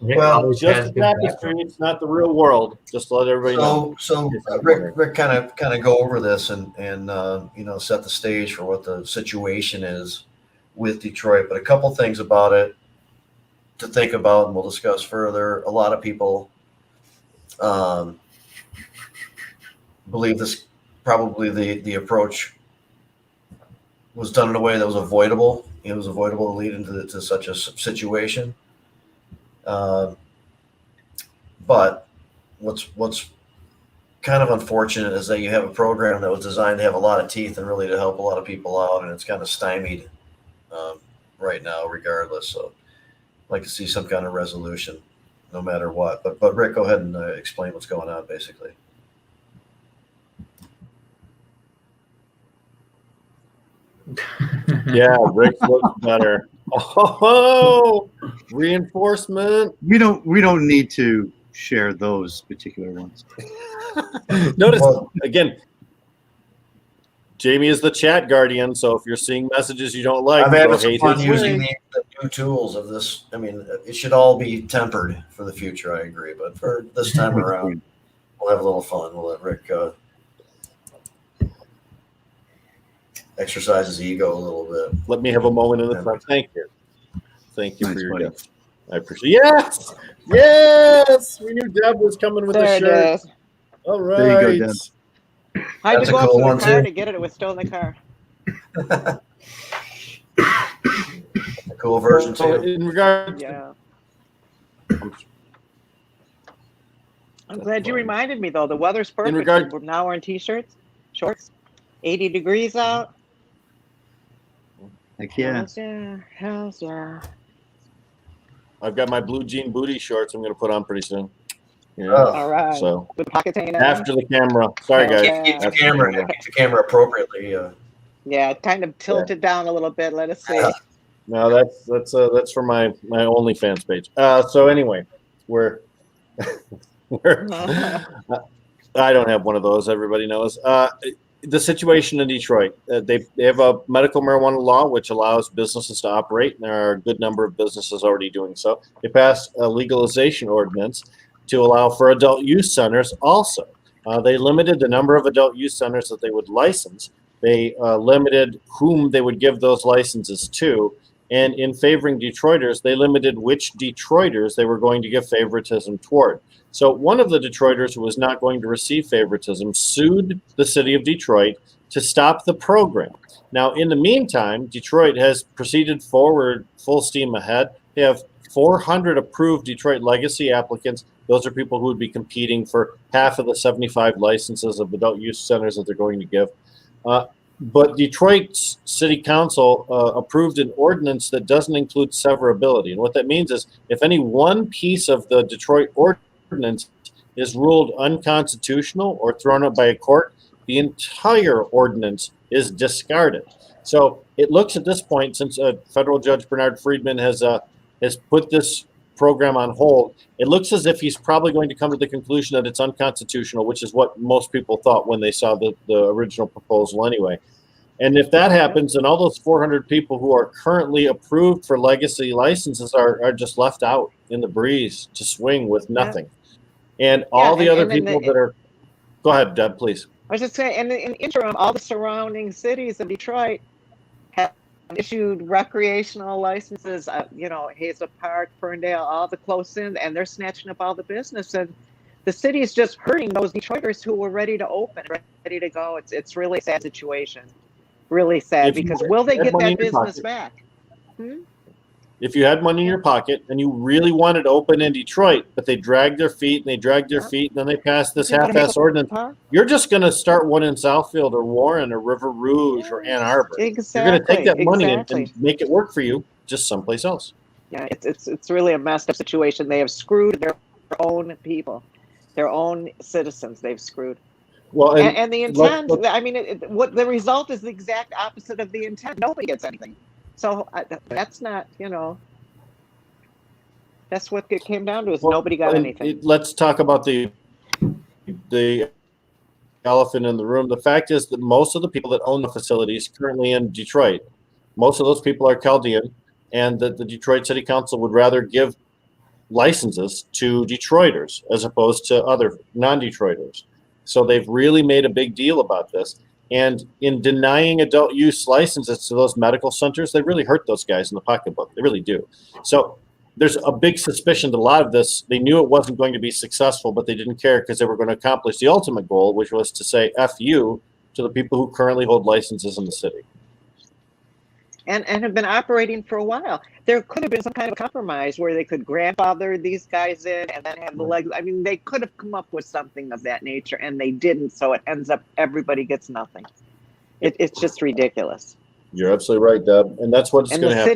Rick Well, always Just has the good Happy background. Streets, not the real world. Just to let everybody know. So Rick kind of go over this and set the stage for what the situation is with Detroit. But a couple things about it to think about, and we'll discuss further. A lot of people believe this probably the approach was done in a way that was avoidable. It was avoidable to lead into such a situation. But what's kind of unfortunate is that you have a program that was designed to have a lot of teeth and really to help a lot of people out, and it's kind of stymied right now, regardless. So I'd like to see some kind of resolution, no matter what. But Rick, go ahead and explain what's going on, basically. Yeah, Rick looks better. Oh, reinforcement. We don't need to share those particular ones. Notice Well, again, Jamie is the chat guardian. So if you're seeing messages you don't like, I'm go having some hate fun his using way. the new tools of this. I mean, it should all be tempered for the future, I agree. But for this time around, we'll have a little fun. We'll let Rick exercise his ego a little bit. Let me have a moment in the front. Thank you. Thank you Nice, for your buddy. gift. I appreciate it. Yes! Yes! We knew Deb was coming with There a it shirt. is. All right. There you go, Deb. How'd That's you a go up cool to the one, car too. to get it? It was still in the car. A cool version So too. in regard Yeah. to, I'm glad you funny. reminded me, though. The weather's perfect. regard- We're now wearing t-shirts, shorts, 80 degrees out. Heck yeah. Hells yeah. Hells yeah. I've got my blue jean booty shorts I'm going to put on pretty soon. Yeah. All right. So With pockets hanging out. after the camera. Sorry, guys. Yeah. Keep the After camera, keep the camera appropriately. Yeah, kind of tilt it down a little bit. Let us see. No, that's for my OnlyFans page. So anyway, we're I don't have one of those. Everybody knows. The situation in Detroit, they have a medical marijuana law which allows businesses to operate, and there are a good number of businesses already doing so. They passed a legalization ordinance to allow for adult use centers also. They limited the number of adult use centers that they would license. They limited whom they would give those licenses to. And in favoring Detroiters, they limited which Detroiters they were going to give favoritism toward. So one of the Detroiters who was not going to receive favoritism sued the city of Detroit to stop the program. Now, in the meantime, Detroit has proceeded forward full steam ahead. They have 400 approved Detroit legacy applicants. Those are people who would be competing for half of the 75 licenses of adult use centers that they're going to give. But Detroit's city council approved an ordinance that doesn't include severability. And what that means is if any one piece of the Detroit ordinance is ruled unconstitutional or thrown up by a court, the entire ordinance is discarded. So it looks at this point, since federal judge Bernard Friedman has put this program on hold, it looks as if he's probably going to come to the conclusion that it's unconstitutional, which is what most people thought when they saw the original proposal anyway. And if that happens, then all those 400 people who are currently approved for legacy licenses are just left out in the breeze to swing with nothing. And all the other people that are... Go ahead, Deb, please. I was just saying, in the interim, all the surrounding cities of Detroit have issued recreational licenses, Hazel Park, Ferndale, all the close in, and they're snatching up all the business. And the city is just hurting those Detroiters who were ready to open, ready to go. It's really a sad situation. Really sad, because will they get that business back? If you had money in your pocket and you really wanted to open in Detroit, but they dragged their feet and then they passed this half-ass ordinance, you're just going to start one in Southfield or Warren or River Rouge or Ann Arbor. Exactly. You're going to take that money and make it work for you just someplace else. Yeah, it's really a messed up situation. They have screwed their own people, their own citizens. They've screwed. Well, and the intent, what the result is the exact opposite of the intent. Nobody gets anything. So that's not, that's what it came down to, is nobody got anything. Let's talk about the elephant in the room. The fact is that most of the people that own the facilities currently in Detroit, most of those people are Chaldean, and that the Detroit City Council would rather give licenses to Detroiters as opposed to other non-Detroiters. So they've really made a big deal about this. And in denying adult use licenses to those medical centers, they really hurt those guys in the pocketbook. They really do. So there's a big suspicion that a lot of this, they knew it wasn't going to be successful, but they didn't care because they were going to accomplish the ultimate goal, which was to say F you to the people who currently hold licenses in the city. And have been operating for a while. There could have been some kind of compromise where they could grandfather these guys in and then have the legs. I mean, they could have come up with something of that nature, and they didn't. So it ends up everybody gets nothing. It's just ridiculous. You're absolutely right, Deb, and that's what's going to happen.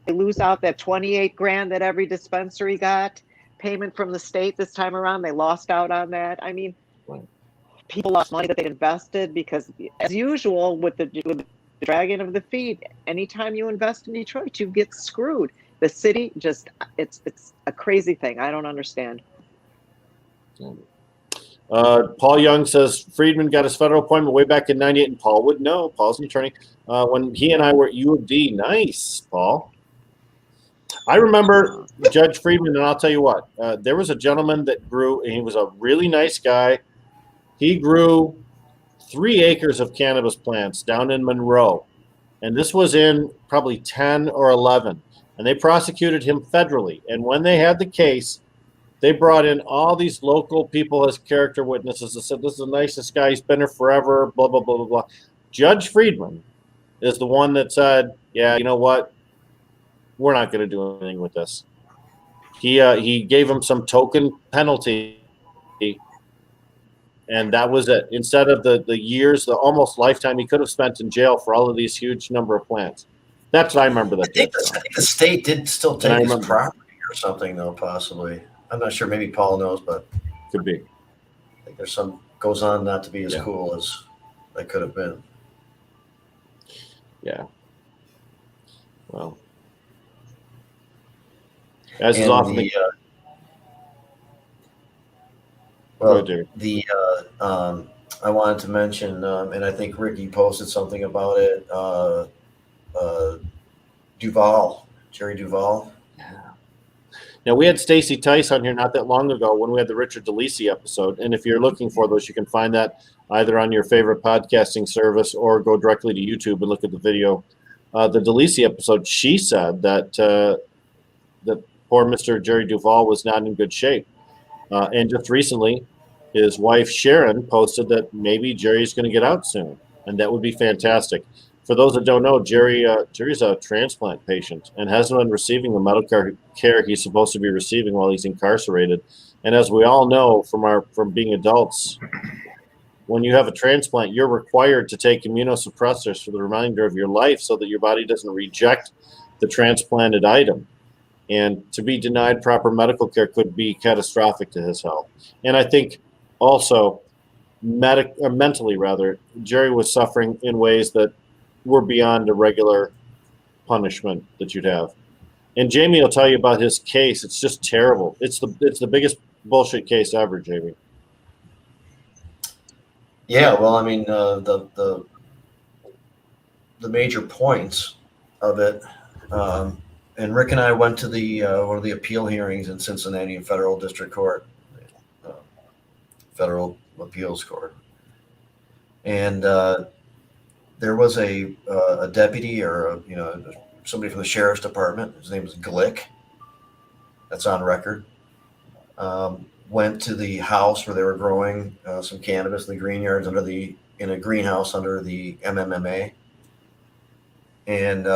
They lose out that $28,000 that every dispensary got payment from the state this time around. They lost out on that. I mean, people lost money that they'd invested because, as usual, with the dragging of the feet, anytime you invest in Detroit, you get screwed. The city just, it's a crazy thing. I don't understand. Paul Young says Friedman got his federal appointment way back in '98, and Paul would know. Paul's an attorney. When he and I were at U of D. Nice, Paul. I remember Judge Friedman, and I'll tell you what, there was a gentleman that grew, and he was a really nice guy. He grew 3 acres of cannabis plants down in Monroe, and this was in probably 10 or 11, and they prosecuted him federally. And when they had the case, they brought in all these local people as character witnesses and said, this is the nicest guy, he's been here forever, blah, blah, blah, blah, blah. Judge Friedman is the one that said, yeah, you know what, we're not going to do anything with this. He gave him some token penalty, and that was it. Instead of the years, the almost lifetime he could have spent in jail for all of these huge number of plants. That's what I remember. I think the state did still take his property or something, though, possibly. I'm not sure. Maybe Paul knows, but could be. I think there's some goes on not to be as cool as they could have been. Yeah. Well, as is often I wanted to mention, and I think Ricky posted something about it. Jerry Duvall. Now, we had Stacy Tice on here not that long ago when we had the Richard DeLisi episode. And if you're looking for those, you can find that either on your favorite podcasting service or go directly to YouTube and look at the video. The DeLisi episode, she said that that poor Mr. Jerry Duvall was not in good shape. And just recently, his wife Sharon posted that maybe Jerry's going to get out soon, and that would be fantastic. For those that don't know, Jerry's a transplant patient and hasn't been receiving the medical care he's supposed to be receiving while he's incarcerated. And as we all know from being adults, when you have a transplant, you're required to take immunosuppressors for the remainder of your life so that your body doesn't reject the transplanted item. And to be denied proper medical care could be catastrophic to his health. And I think also mentally, Jerry was suffering in ways that were beyond a regular punishment that you'd have. And Jamie will tell you about his case. It's just terrible. It's the biggest bullshit case ever, Jamie. Yeah, well, I mean, the major points of it, and Rick and I went to the one of the appeal hearings in Cincinnati in Federal District Court, Federal Appeals Court, and there was a deputy or somebody from the sheriff's department. His name is Glick. That's on record. Went to the house where they were growing some cannabis in the green yards in a greenhouse under the MMMA, and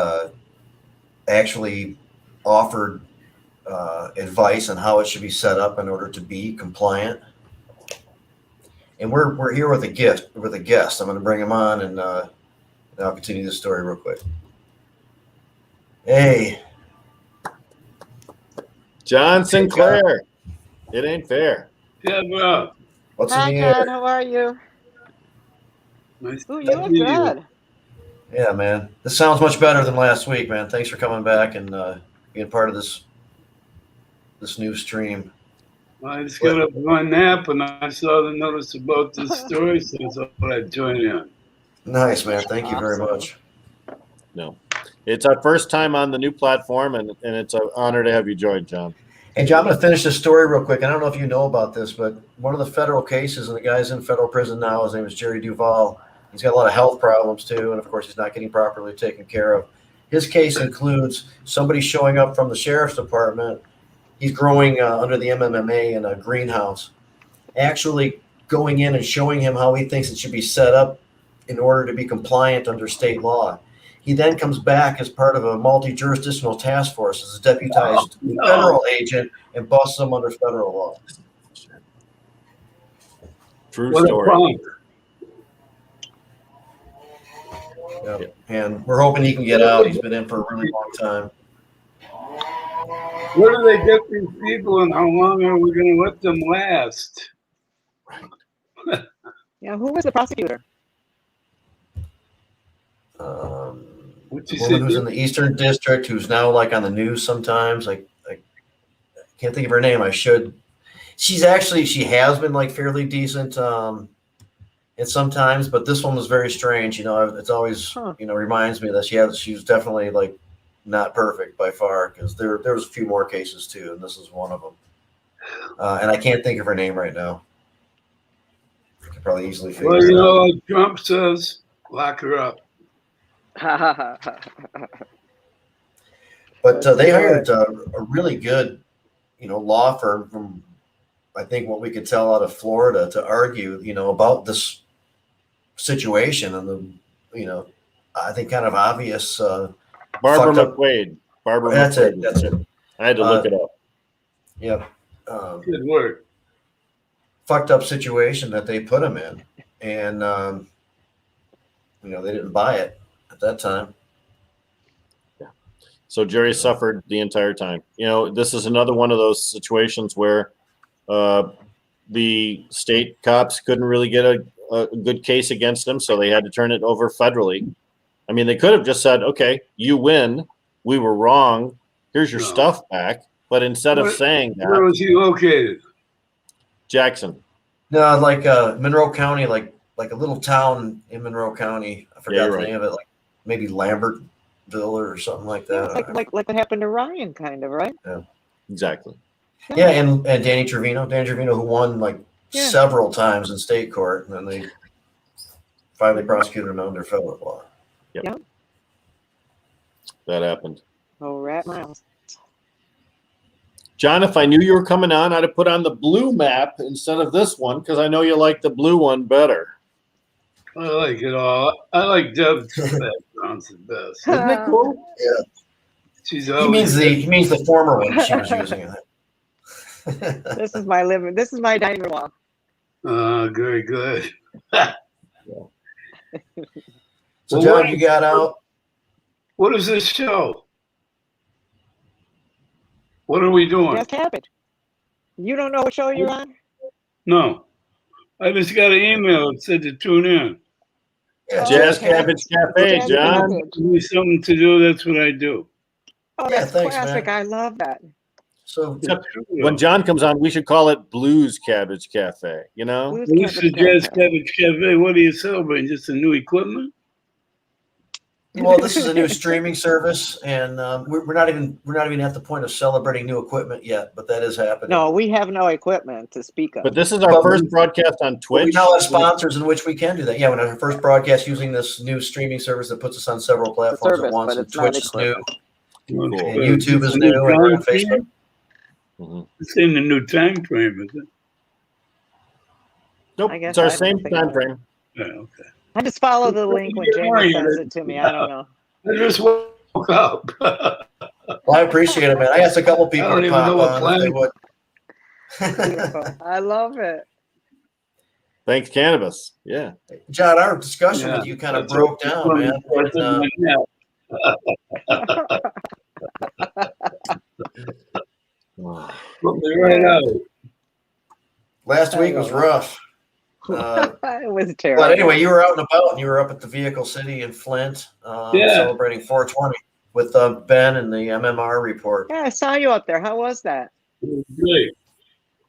actually offered advice on how it should be set up in order to be compliant. And we're here with a guest. I'm going to bring him on, and I'll continue this story real quick. Hey, John Sinclair. It ain't fair. Yeah, bro. What's Hi, in the John. air? How are you? Nice Ooh, to you look meet good. Yeah, man. This sounds much better than last week, man. Thanks for coming back and being part of this new stream. I just got up one nap and I saw the notice about this story, so I thought I'd join in. Nice, man. Thank you very much. No. It's our first time on the new platform, and it's an honor to have you join, John. Hey, John, I'm going to finish this story real quick. I don't know if you know about this, but one of the federal cases, and the guy's in federal prison now, his name is Jerry Duvall. He's got a lot of health problems, too, and, of course, he's not getting properly taken care of. His case includes somebody showing up from the sheriff's department. He's growing under the MMMA in a greenhouse, actually going in and showing him how he thinks it should be set up in order to be compliant under state law. He then comes back as part of a multi-jurisdictional task force as a deputized federal agent and busts them under federal law. True What story. a punk. Yep. And we're hoping he can get out. He's been in for a really long time. Where do they get these people and how long are we going to let them last? Yeah, who was the prosecutor? What's The he woman who's say? in the Eastern District, who's now like on the news sometimes. I can't think of her name. I should. She has been like fairly decent and sometimes, but this one was very strange. It's always reminds me that she was definitely like not perfect by far, because there was a few more cases too, and this is one of them. And I can't think of her name right now. I could probably easily figure Well, it out. like Trump says, lock her up. But they hired a really good, law firm from, I think, what we could tell out of Florida to argue, about this situation and the, I think kind of obvious. Barbara fucked up- McQuaid. Barbara That's McQuaid. it. That's it. I had to look it up. Yep. Good work. Fucked up situation that they put him in, and they didn't buy it at that time. So Jerry suffered the entire time. This is another one of those situations where the state cops couldn't really get a good case against him, so they had to turn it over federally. I mean, they could have just said, okay, you win. We were wrong. Here's your stuff back. But instead of saying that. Where was he located? Jackson. No, like Monroe County, like a little town in Monroe County. I forgot the name of it, like maybe Lambertville or something like that. It's like what happened to Ryan, kind of, right? Yeah, exactly. Yeah, and Danny Trevino, who won like several times in state court, and then they finally prosecuted him under federal law. Yep. That happened. Oh, rat miles. John, if I knew you were coming on, I'd have put on the blue map instead of this one because I know you like the blue one better. I like it all. I like Deb's backgrounds the best. Isn't it cool? Yeah. She's He means the former one she was using. This is my living. This is my dining room wall. Very good. So, John, you got out. What is this show? What are we doing? Just Cabbage. You don't know what show you're on? No. I just got an email that said to tune in. Yeah, Jazz Cabbage Cafe, Jazz John. Cabbage. Give me something to do, that's what I do. Oh, Yeah, that's thanks, classic. man. I love that. So, When John comes on, we should call it Blues Cabbage Cafe, you know? Blues This is Cabbage Jazz Cafe. Cabbage Cafe. What are you celebrating? Just a new equipment? well, this is a new streaming service, and we're not even at the point of celebrating new equipment yet, but that is happening. No, we have no equipment to speak of. But this is our first broadcast on But Twitch. we now have sponsors in which we can do that. Yeah, when our first broadcast using this new streaming service that puts us on several platforms service, at once, but and it's not Twitch is new, Cool. and YouTube is new, and we're on Facebook. It's in the new time frame, is it? Nope, I guess it's our I don't same think time I- frame. Yeah, okay. I just follow the link when Jamie sends it to me. I don't know. I just woke up. Well, I appreciate it, man. I asked a couple people I don't to even know pop what on if they planet- would. Beautiful. I love it. Thanks, Cannabis. Yeah. John, our discussion Yeah, with you kind of that's broke what- down, man. that's And, what Put me right out. last week was rough. It was terrible. But anyway, you were out and about, and you were up at the Vehicle City in Flint, Yeah. celebrating 420 with Ben and the MMR report. Yeah, I saw you up there. How was that? It was great.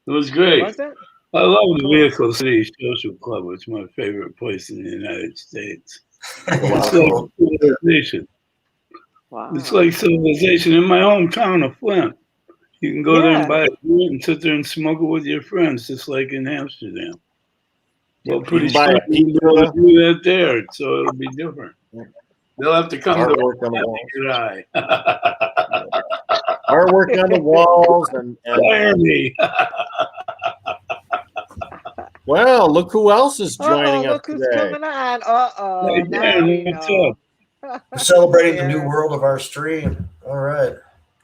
It was great. Was it? I love the Vehicle City Social Club. It's my favorite place in the United States. It's like civilization. Wow. It's like civilization in my hometown of Flint. You can go there Yeah. and buy a joint and sit there and smoke it with your friends, just like in Amsterdam. Well, pretty You can buy soon a we'll be able to do that there, so it'll be different. They'll have to come to Artwork on the walls. the Artwork on the walls and Fire me. well, look who else is joining us Look who's today. coming on. Uh-oh. Hey, Now Dan, we what's know. up? We're celebrating the new Yeah. world of our stream. All right.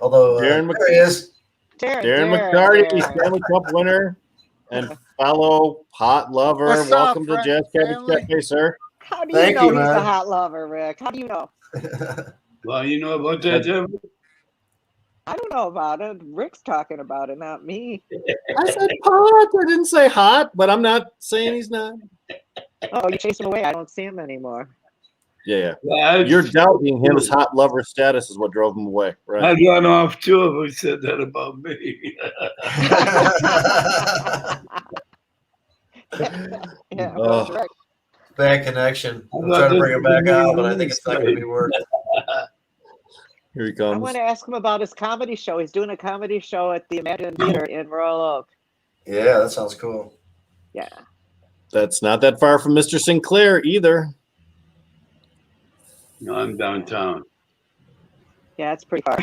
Although Darren there he is. Darren McCarty, Darren. Stanley Cup winner and fellow pot lover. What's Welcome up, to friend Jazz Cabbage family? Cafe, sir. How do you Thank know you, he's man. a hot lover, Rick? How do you know? Well, you know about that, Debra? I don't know about it. Rick's talking about it, not me. I said pot. I didn't say hot, but I'm not saying he's not. Oh, you chased him away. I don't see him anymore. Yeah. Yeah, You're doubting his hot lover status is what drove him away, right? I'd run off too if he said that about me. Yeah, Oh. that's right. Bad connection. I'm thought trying to this bring him was back gonna be out, but I think it's not going to be Wednesday. working. Here he I comes. want to ask him about his comedy show. He's doing a comedy show at the Imagine Theater in Royal Oak. Yeah, that sounds cool. Yeah. That's not that far from Mr. Sinclair either. No, I'm downtown. Yeah, it's pretty far.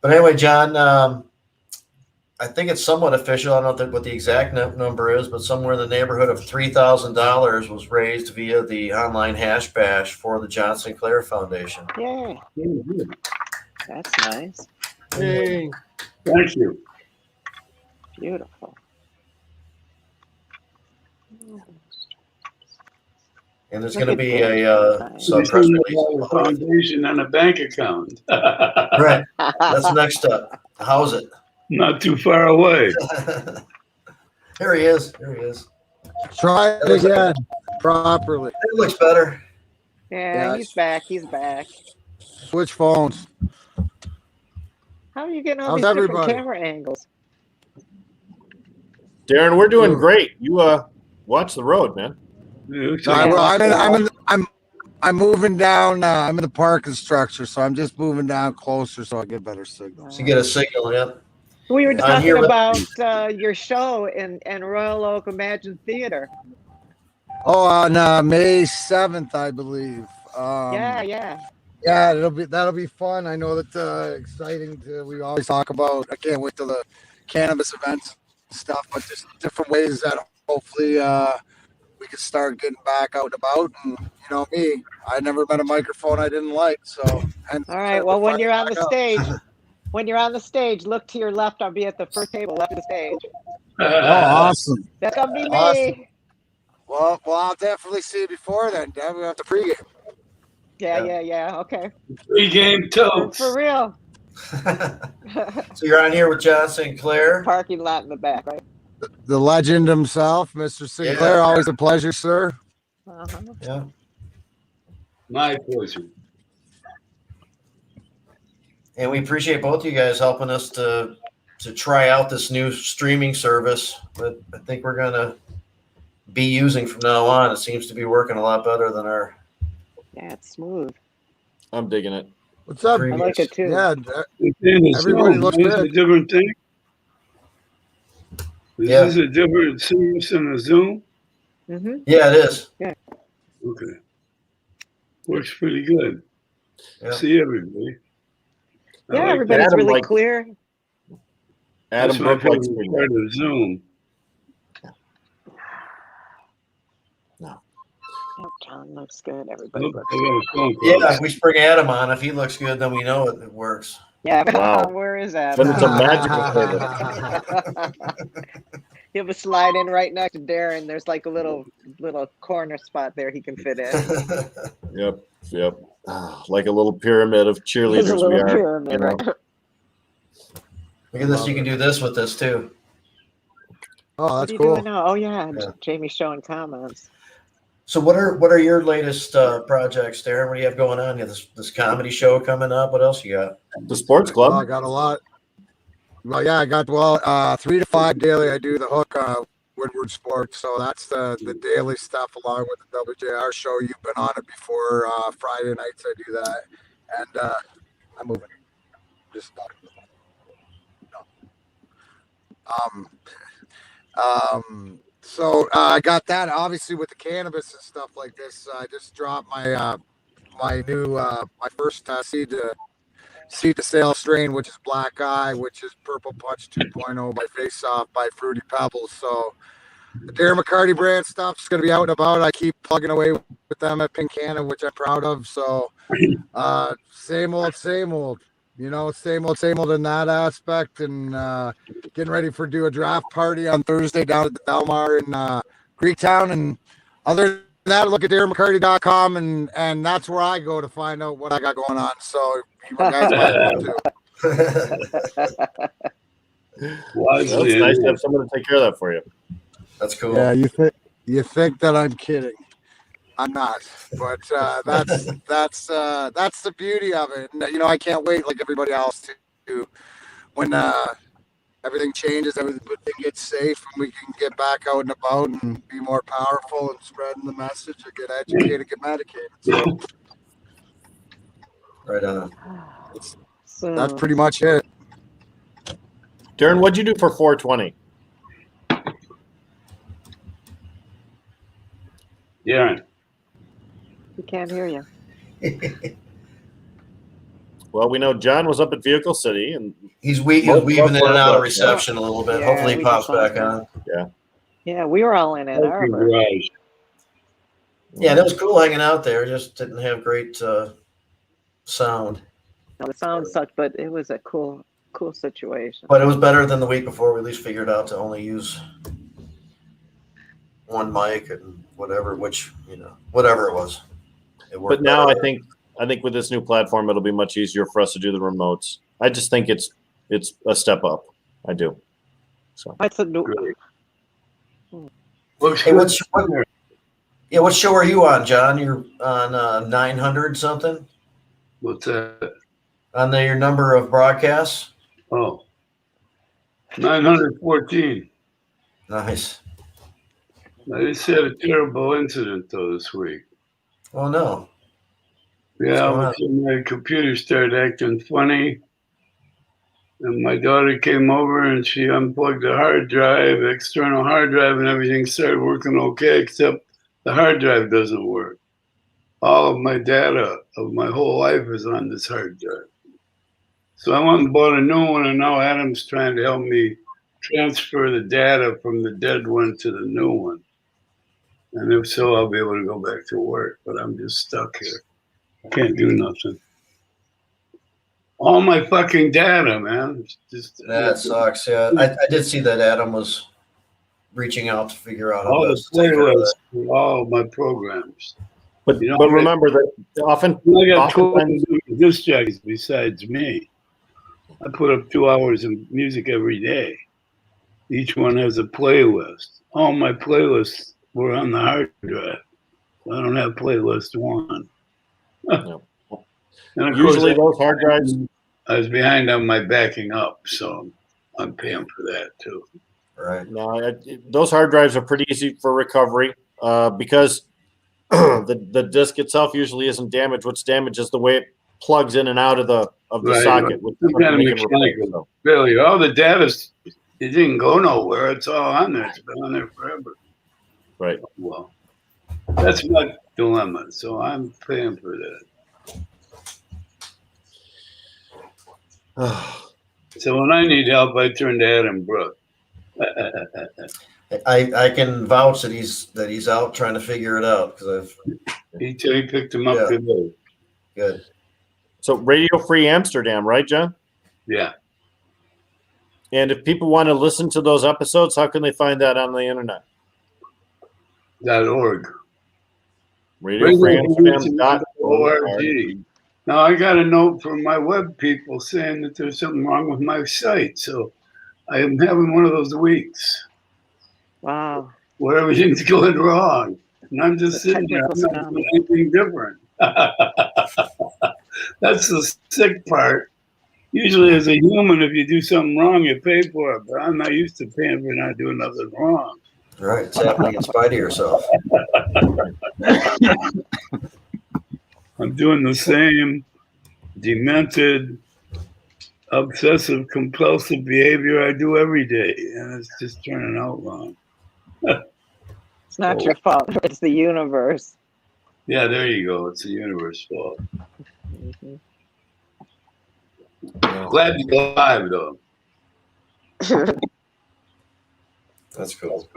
But anyway, John, I think it's somewhat official. I don't know what the exact number is, but somewhere in the neighborhood of $3,000 was raised via the online hash bash for the John Sinclair Foundation. Yay. That's nice. Hey. Thank you. Beautiful. And there's Look going to at be this. some It's press gonna release. have a foundation and a bank account. Right. That's next up. How's it? Not too far away. Here he is. Here he is. Try it again properly. It looks better. Yeah, he's back. He's back. Switch phones. How are you getting all How's these different everybody? camera angles? Darren, we're doing great. You watch the road, man. I'm moving down. I'm in the parking structure, so I'm just moving down closer so I get better signal. So you get a signal, yeah. We were I'm talking here with- about your show in Royal Oak Imagine Theater. Oh, on May 7th, I believe. Yeah. Yeah, that'll be fun. I know that exciting. We always talk about. I can't wait till the cannabis events and stuff, but just different ways that hopefully we can start getting back out and about. And you know me, I never met a microphone I didn't like. So, All right. Well, when you're on the stage, look to your left. I'll be at the first table left of the stage. Oh, awesome. That's gonna be me. Awesome. Well, I'll definitely see you before then. Deb. We have to pregame. Yeah. Okay. Pre-game toast. For real. So you're on here with John Sinclair. Parking lot in the back, right? The legend himself, Mr. Sinclair. Yeah. Always a pleasure, sir. Uh-huh. Yeah. My pleasure. And we appreciate both of you guys helping us to try out this new streaming service that I think we're going to be using from now on. It seems to be working a lot better than our Yeah, it's smooth. I'm digging it. What's up? I like it too. Yeah, Everybody everybody looks Is good. a different thing. Is Yeah. this a different service than a Zoom? Mm-hmm. Yeah, it is. Okay. Works pretty good. Yeah. See everybody. I Yeah, like everybody's Adam really liked- clear. Adam That's my Brooke likes favorite part of Zoom. Oh, John looks good. Everybody Look, looks I good. got a phone call. Yeah, if we bring Adam on, if he looks good, then we know it works. Yeah, Wow. where is that? But it's a magical service. He'll be slide in right next to Darren. There's like a little corner spot there he can fit in. Yep. Like a little pyramid of There's a cheerleaders we little are. pyramid, you know. right? Look at this. You can do this with this too. Oh, What that's are you cool. doing now? Oh yeah, Yeah. Jamie's showing comments. So what are your latest projects, Darren? What do you have going on? You have this comedy show coming up. What else you got? The sports Well, I club. got a lot. Well, yeah, I got 3 to 5 daily. I do the hook Woodward Sports, so that's the daily stuff along with the WJR show. You've been on it before. Friday nights I do that, and I'm moving. Just So I got that obviously with the cannabis and stuff like this. I just dropped my my new my first seed to sale strain, which is Black Eye, which is Purple Punch 2.0 by Face Off by Fruity Pebbles. So the Darren McCarty brand stuff is going to be out and about. I keep plugging away with them at Pinkana, which I'm proud of. So same old. You know, same old in that aspect, and getting ready for do a draft party on Thursday down at the Delmar in Greektown. And other than that, look at DarrenMcCarty.com, and that's where I go to find out what I got going on. So you guys might want to. Well, it's nice to have someone to take care of that for you. That's cool. Yeah, you think that I'm kidding. I'm not, but that's the beauty of it. And, you know, I can't wait like everybody else to when everything changes, everything gets safe, and we can get back out and about and be more powerful and spreading the message and get educated, get medicated. So Right on. So, that's pretty much it. Darren, what'd you do for 420? Darren. we can't hear you. Well, we know John was up at Vehicle City, and He's weaving in and out of reception a little bit. Yeah, Hopefully he we pops just lost back on. Yeah, we were all in Ann Arbor. Garage. Yeah, that was cool hanging out there. Just didn't have great sound. No, the sound sucked, but it was a cool situation. But it was better than the week before. We at least figured out to only use one mic and whatever, whatever it was. It worked But now better. I think with this new platform, it'll be much easier for us to do the remotes. I just think it's a step up. I do. So That's a new. Great. Hey, what show are you on, John? You're on 900 something What's that? on your number of broadcasts. Oh, 914. Nice. I just had a terrible incident though this week. Oh no. Yeah, What's going my computer started acting funny. And my daughter came over and she unplugged the hard drive, external hard drive, and everything started working okay, except the hard drive doesn't work. All of my data of my whole life is on this hard drive. So I went and bought a new one, and now Adam's trying to help me transfer the data from the dead one to the new one. And if so, I'll be able to go back to work, but I'm just stuck here. I can't do nothing. All my fucking data, man. It's just That sucks. Yeah, I did see that Adam was reaching out to figure out how all the best to take care of playlists that. for all of my programs. but You know, but remember that often I got 12 oftentimes disc jockeys besides me. I put up 2 hours of music every day. Each one has a playlist. All my playlists were on the hard drive. I don't have playlist one. No. And of usually course, those hard drives. I was behind on my backing up, so I'm paying for that too. Right. No, those hard drives are pretty easy for recovery because the disk itself usually isn't damaged. What's damaged is the way it plugs in and out of the Right, socket. right. Which Some kind of they can replace, mechanical so. failure. All the data's, it didn't go nowhere. It's all on there. It's been on there forever. Right. Well, that's my dilemma. So I'm paying for that. So when I need help, I turn to Adam Brooke. I can vouch that he's out trying to figure it out because He picked him up Yeah. today. good. So Radio Free Amsterdam, right, John? Yeah. And if people want to listen to those episodes, how can they find that on the internet? .org. RadioFreeAmsterdam.org. Now I got a note from my web people saying that there's something wrong with my site. So I am having one of those weeks Wow. where everything's going wrong. And I'm just The sitting there. I'm technical not doing anything different. That's the sick part. Usually as a human, if you do something wrong, you pay for it. But I'm not used to paying for not doing nothing wrong. Right. It's happening in spite of yourself. I'm doing the same demented, obsessive, compulsive behavior I do every day. And it's just turning out wrong. It's not your fault. It's the universe. Yeah, there you go. It's the universe's fault. Mhm. Glad to be alive, though. That's cool.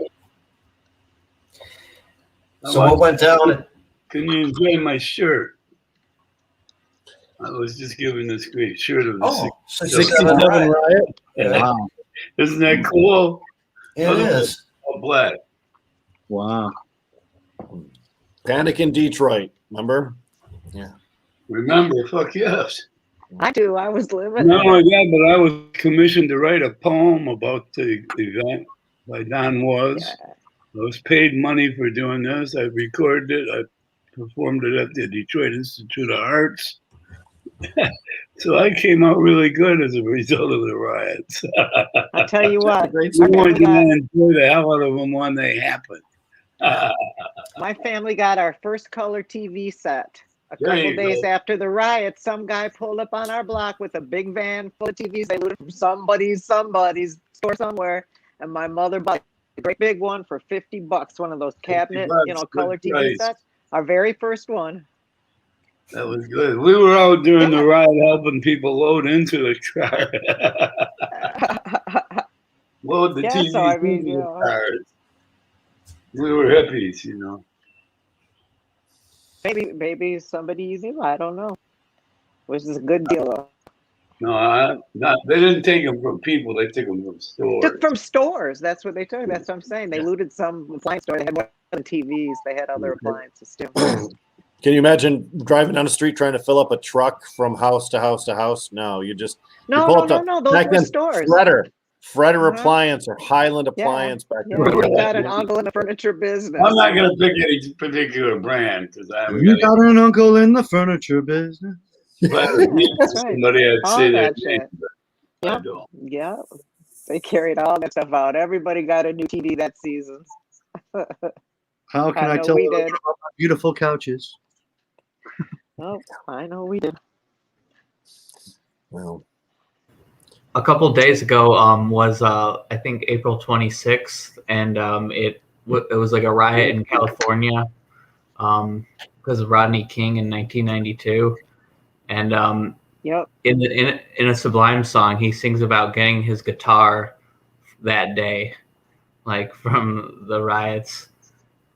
So what went down? Can you enjoy my shirt? I was just giving this great shirt of the Oh, 67 right. Riot. Yeah, Wow. Isn't that cool? it is. All black. Wow. Panic in Detroit, remember? Remember, fuck yes. I do. I was living Not there. only that, but I was commissioned to write a poem about the event by Don Was. Yeah. I was paid money for doing this. I recorded it. I performed it at the Detroit Institute of Arts. So I came out really good as a result of the riots. I'll tell you what. Great We Our wanted family to got, enjoy the hell out of them when they happened. my family got our first color TV set. A There couple you days go. after the riot, some guy pulled up on our block with a big van full of TVs they looted from somebody's store somewhere. And my mother bought a great big one for $50, one of those cabinet, $50, color good TV price. sets. Our very first one. That was good. We were out during the riot helping people load into the car. Load the Yeah, TV so I mean, into you the know. cars. We were hippies, you know. Maybe somebody you knew. I don't know. Which is a good deal. No, not. They didn't take them from people. They took them from stores. Took from stores. That's what they took. That's what I'm saying. They looted some appliance store. They had more than TVs. They had other appliances too. Can you imagine driving down the street trying to fill up a truck from house to house to house? No, you just No. Those back were then, stores. Fredder Uh-huh. Appliance or Highland Yeah. Appliance back Yeah, then. we got an uncle in the furniture business. I'm not going to pick any particular brand because I haven't You got got an uncle in the furniture business. But That's right. somebody I'd All say that that name, shit. but I Yep. don't. Yeah. They carried all that stuff out. Everybody got a new TV that season. How can I know tell we you did. about my beautiful couches? Oh, I know we did. Well, A couple days ago was I think April 26th, and it was like a riot in California because of Rodney King in 1992, and Yep. in a Sublime song he sings about getting his guitar that day, like from the riots,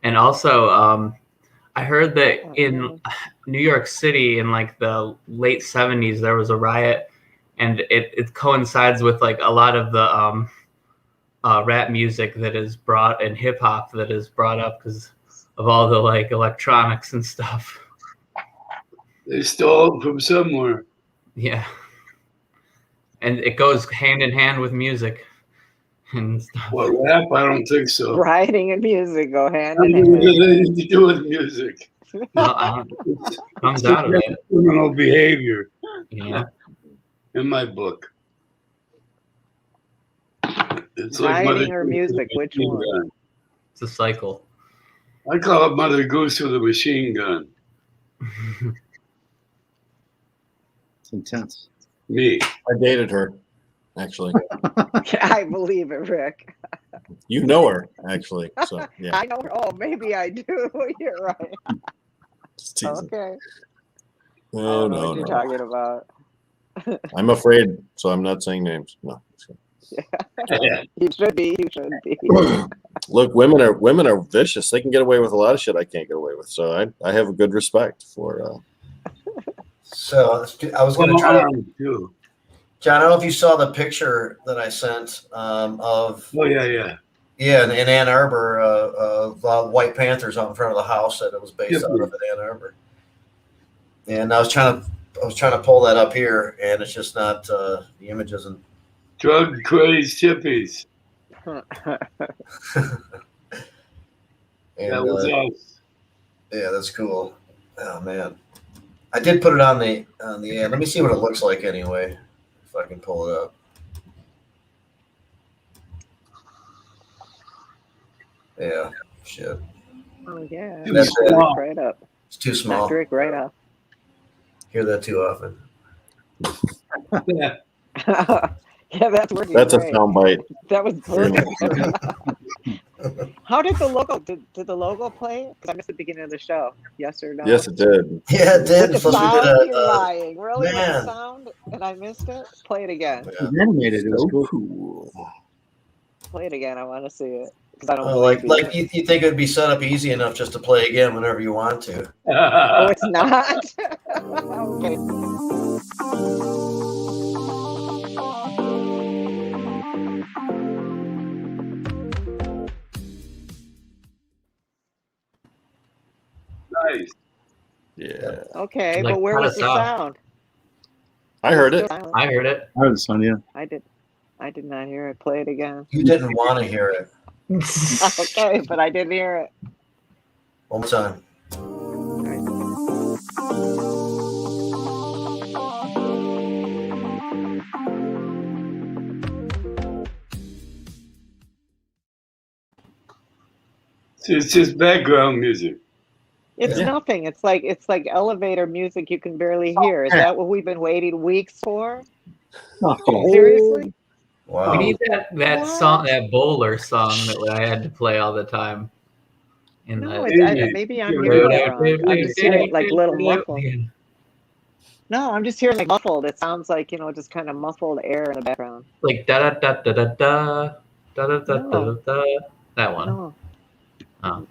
and also I heard that in New York City in like the late 70s there was a riot. And it coincides with like a lot of the rap music that is brought and hip hop that is brought up because of all the like electronics and stuff. They stole it from somewhere. Yeah, and it goes hand in hand with music and stuff. What, rap? I don't think so. Writing and music go hand I in don't think it hand. has anything to do with music. Well, it comes out of it. Criminal behavior Yeah, in my book. It's like Writing Mother or Goose music, with a which machine one? gun. it's a cycle. I call it Mother Goose with a machine gun. It's intense. Me. I dated her, actually. I believe it, Rick. You know her, actually. So yeah, I know her. Oh, maybe I do. You're right. just teasing. Okay. I No, don't know no, what you're no. talking about. I'm afraid, so I'm not saying names. No. You should be. You should be. Look, women are vicious. They can get away with a lot of shit I can't get away with. So I have a good respect for. So I was going to try to. Too. John, I don't know if you saw the picture that I sent of. Oh, yeah. Yeah, in Ann Arbor, the White Panthers out in front of the house that it was based out of in Ann Arbor. And I was trying to pull that up here, and it's just not the image isn't. Drug crazed hippies. And, That was us. yeah, that's cool. Oh man, I did put it on the ad. Let me see what it looks like anyway, if I can pull it up. Yeah, shit. Oh yeah. That's Rick it. right up. It's too small. Rick right up. Hear that too often. Yeah. Yeah, that's working. That's a great. soundbite. That was perfect. How did the logo? Did the logo play? Because I missed the beginning of the show. Yes or no? Yes, it did. Yeah, it did. With the Plus we sound, did you're lying. Really? With the man. sound? And I missed it? Play it again. It was animated. It was So cool. cool. Play it again. I want to see it. Because I don't Like believe you. you think it would be set up easy enough just to play again whenever you want to. Oh, it's not? Okay. Nice. Yeah, Okay, Like, but where cut was us the off. sound? I heard it. Silent. I heard it. I heard the sound, yeah. I did not hear it. Play it again. You didn't want to hear it. Okay, but I didn't hear it. One more time. It's just background music. It's Yeah. nothing. It's like elevator music you can barely hear. Is that what we've been waiting weeks for? Seriously? Wow. We need that What? song, that bowler song that I had to play all the time. In No, the, maybe I'm hearing it wrong. I'm just hearing it like little muffled. No, I'm just hearing like muffled. It sounds like, just kind of muffled air in the background. Like da da da da da da da da da da da. That one. No. Oh.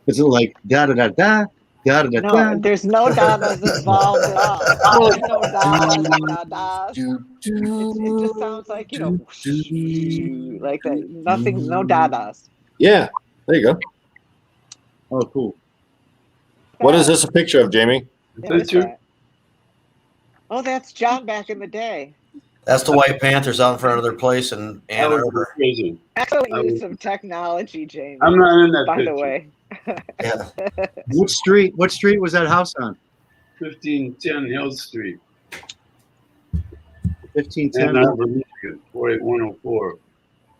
Is it like da da da da Got it. No, there's no dadas involved at all. There's no dadas. It just sounds like, like that. Nothing, no dadas. Yeah, there you go. Oh, cool. What is this a picture of, Jamie? Yeah, what's Picture? that? Oh, that's John back in the day. That's the White Panthers out in front of their place in I Ann was in Arbor. prison. Excellent use of technology, Jamie. I'm not in that By picture. the way. Yeah. What street was that house on? 1510 Hill Street, 1510. Ann Arbor, Michigan, 48104.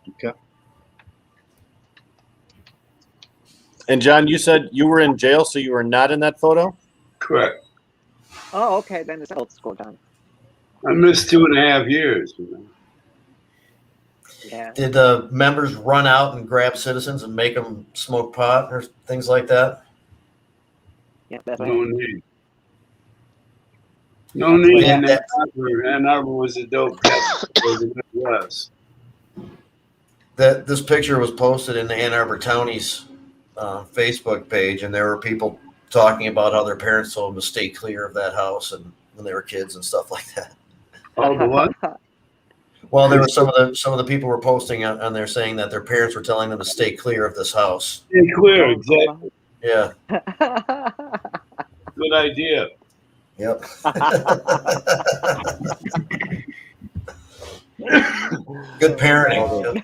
Okay. And John, you said you were in jail, so you were not in that photo? Correct. Oh, okay. Then it's old school done. I missed 2.5 years. Yeah. Did the members run out and grab citizens and make them smoke pot or things like that? Yeah, that's No right. need. No need. Yeah, in that- Ann Arbor was a dope capital of the Midwest. That this picture was posted in the Ann Arbor County's Facebook page, and there were people talking about how their parents told them to stay clear of that house and when they were kids and stuff like that. All the what? Well, there were some of the people were posting on there saying that their parents were telling them to stay clear of this house. Stay clear, exactly. Yeah. Good idea. Yep. Good parenting.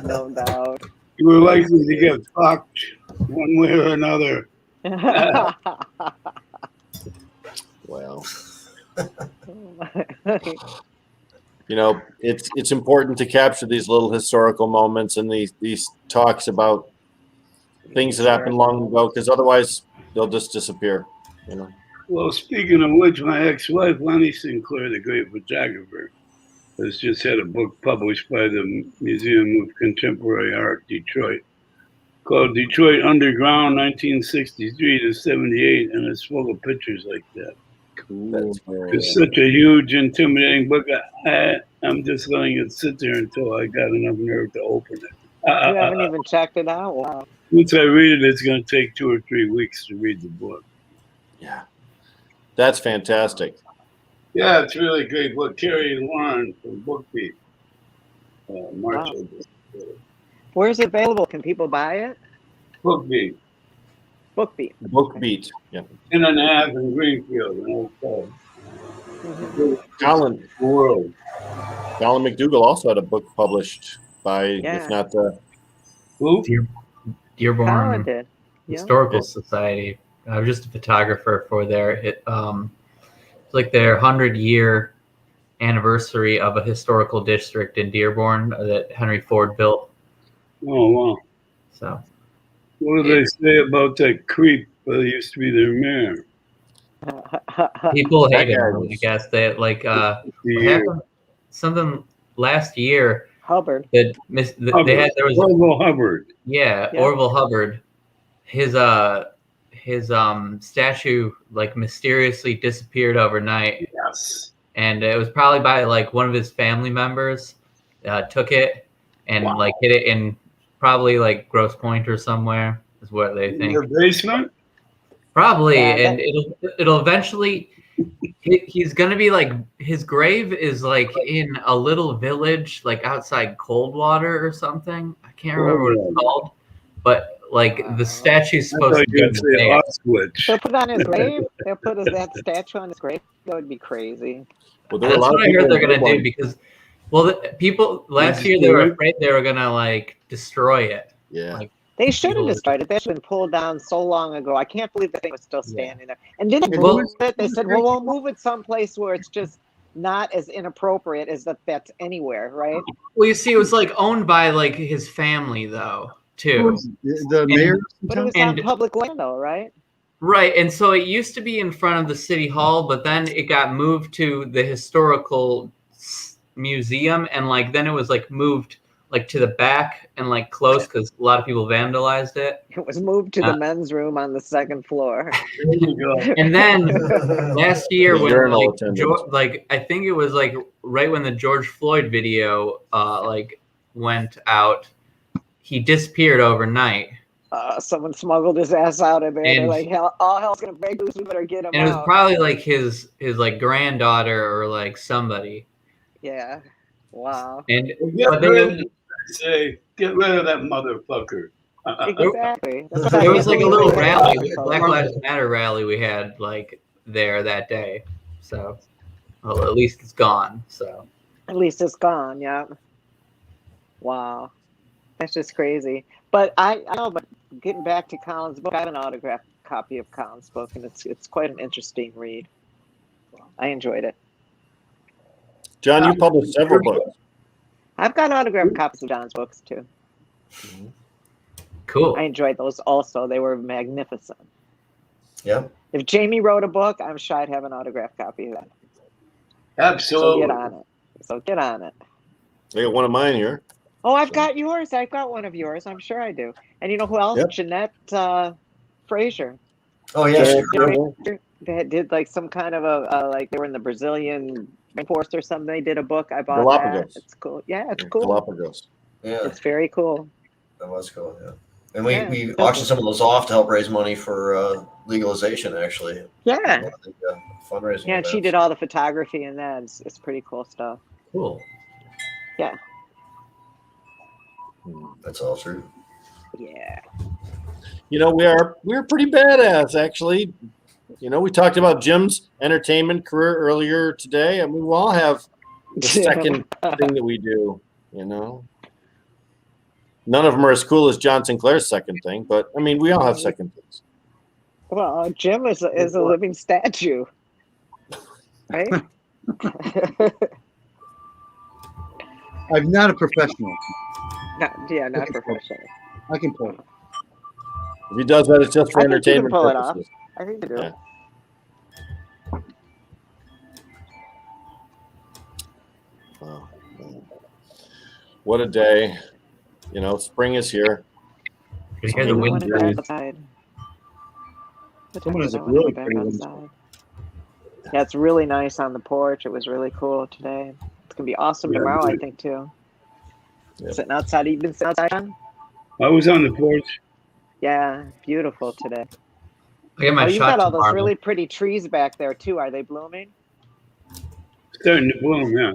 No doubt. You were likely to get fucked one way or another. Well, you know, it's important to capture these little historical moments and these talks about things that happened long ago, because otherwise they'll just disappear. You know. Well, speaking of which, my ex-wife, Lenny Sinclair, the great photographer, has just had a book published by the Museum of Contemporary Art, Detroit, called Detroit Underground, 1963 to 78, and it's full of pictures like that. Cool. It's such a huge, intimidating book. I'm just letting it sit there until I got enough nerve to open it. You haven't even checked it out. Wow. Once I read it, it's going to take 2 or 3 weeks to read the book. Yeah. That's fantastic. Yeah, it's really great book. Terry Lauren from BookBeat. Marshall. Where's it available? Can people buy it? BookBeat. BookBeat. BookBeat. Yeah. 10.5 in Greenfield, an old club. Colin World. MacDougall also had a book published by, Yeah. if not the. Who? Colin Dearborn did. Yeah. Historical Society. I was just a photographer for it's like their 100-year anniversary of a historical district in Dearborn that Henry Ford built. Oh, wow. So What do they say about that creep that used to be their mayor? people That hated guy him. I was- guess they like The what year. happened? Something last year Hubbard. that they had there was Orville Hubbard. Yeah, Yeah. Orville Hubbard. His statue like mysteriously disappeared overnight, Yes. and it was probably by like one of his family members took it and Wow. like hid it in probably like Grosse Pointe or somewhere is what they In think. your basement? Probably, Yeah, and it'll eventually. He's gonna be like his grave is like in a little village like outside Coldwater or something. I can't remember what it's called, but like the statue's I supposed thought to you be would say there. Auschwitz. They'll put it on his grave. They'll put that statue on his grave. That would be crazy. Well, there were a That's lot what of I heard people they're in gonna do Dearborn. because, well, the people last Did year you they were do it? afraid they were gonna like destroy it. Yeah. Like, They should have People- destroyed it. That should have been pulled down so long ago. I can't believe the thing was still standing there. And didn't they Well- move it? They said, well, we'll move it someplace where it's just not as inappropriate as that's anywhere, right? Well, you see, it was like owned by like his family though too. The mayor. But it was on And- public land, though, right? Right, and so it used to be in front of the city hall, but then it got moved to the historical museum, and like then it was like moved like to the back and like close because a lot of people vandalized it. It was moved to the men's room on the second floor. There you go. And then last year The when urinal like, attendant. like I think it was like right when the George Floyd video like went out, he disappeared overnight. Someone smuggled his ass out of there. They're And- like, hell, all hell's gonna break loose. We better get him And it was out. probably like his like granddaughter or like somebody. Yeah. Wow. And Get but rid, they, get rid of that motherfucker. Exactly. That's what there I was like a think little they rally, did. Black Lives Matter rally we had like there that day. So, well, at least it's gone. So At least it's gone. Yeah. Wow. That's just crazy. But I know. But getting back to Colin's book, I have an autographed copy of Colin's book, and it's quite an interesting read. I enjoyed it. John, you published several books. I've got autographed copies of John's books too. cool. I enjoyed those also. They were magnificent. Yep. If Jamie wrote a book, I'm sure I'd have an autographed copy of that. Absolutely. So get on it. So get on it. I got one of mine here. Oh, I've got yours. I've got one of yours. I'm sure I do. And you know who else? Yep. Jeanette Fraser. Oh yeah. Yeah. They did like some kind of a like they were in the Brazilian rainforest or something. They did a book. I bought Galapagos. that. It's cool. Yeah, it's cool. Galapagos. Yeah. It's very cool. That was cool. Yeah. And we Yeah. auctioned some of those off to help raise money for legalization. Actually. Yeah. One of the, fundraising. Yeah, and she events. did all the photography and that. It's pretty cool stuff. Cool. That's all true. Yeah. You know, we're pretty badass, actually. You know, we talked about Jim's entertainment career earlier today. I mean, we all have the second thing that we do, you know. None of them are as cool as John Sinclair's second thing, but I mean, we all have second things. Well, Jim is a living statue. Right? I'm not a professional. not professional. I can play. If he does that, it's just for I think you can entertainment pull it off. purposes. I think you do. Yeah. Wow. What a day. You know, spring is here. You hear the wind. Outside. Someone has a I wanna really go back pretty one. outside. Yeah, it's really nice on the porch. It was really cool today. It's gonna be awesome Yeah, tomorrow, me I too. think too. Yeah. Sitting outside, you've been sitting outside, John? I was on the porch. Yeah, beautiful today. I get my Oh, you've shot got all those tomorrow. really pretty trees back there too. Are they blooming? Starting to bloom, yeah.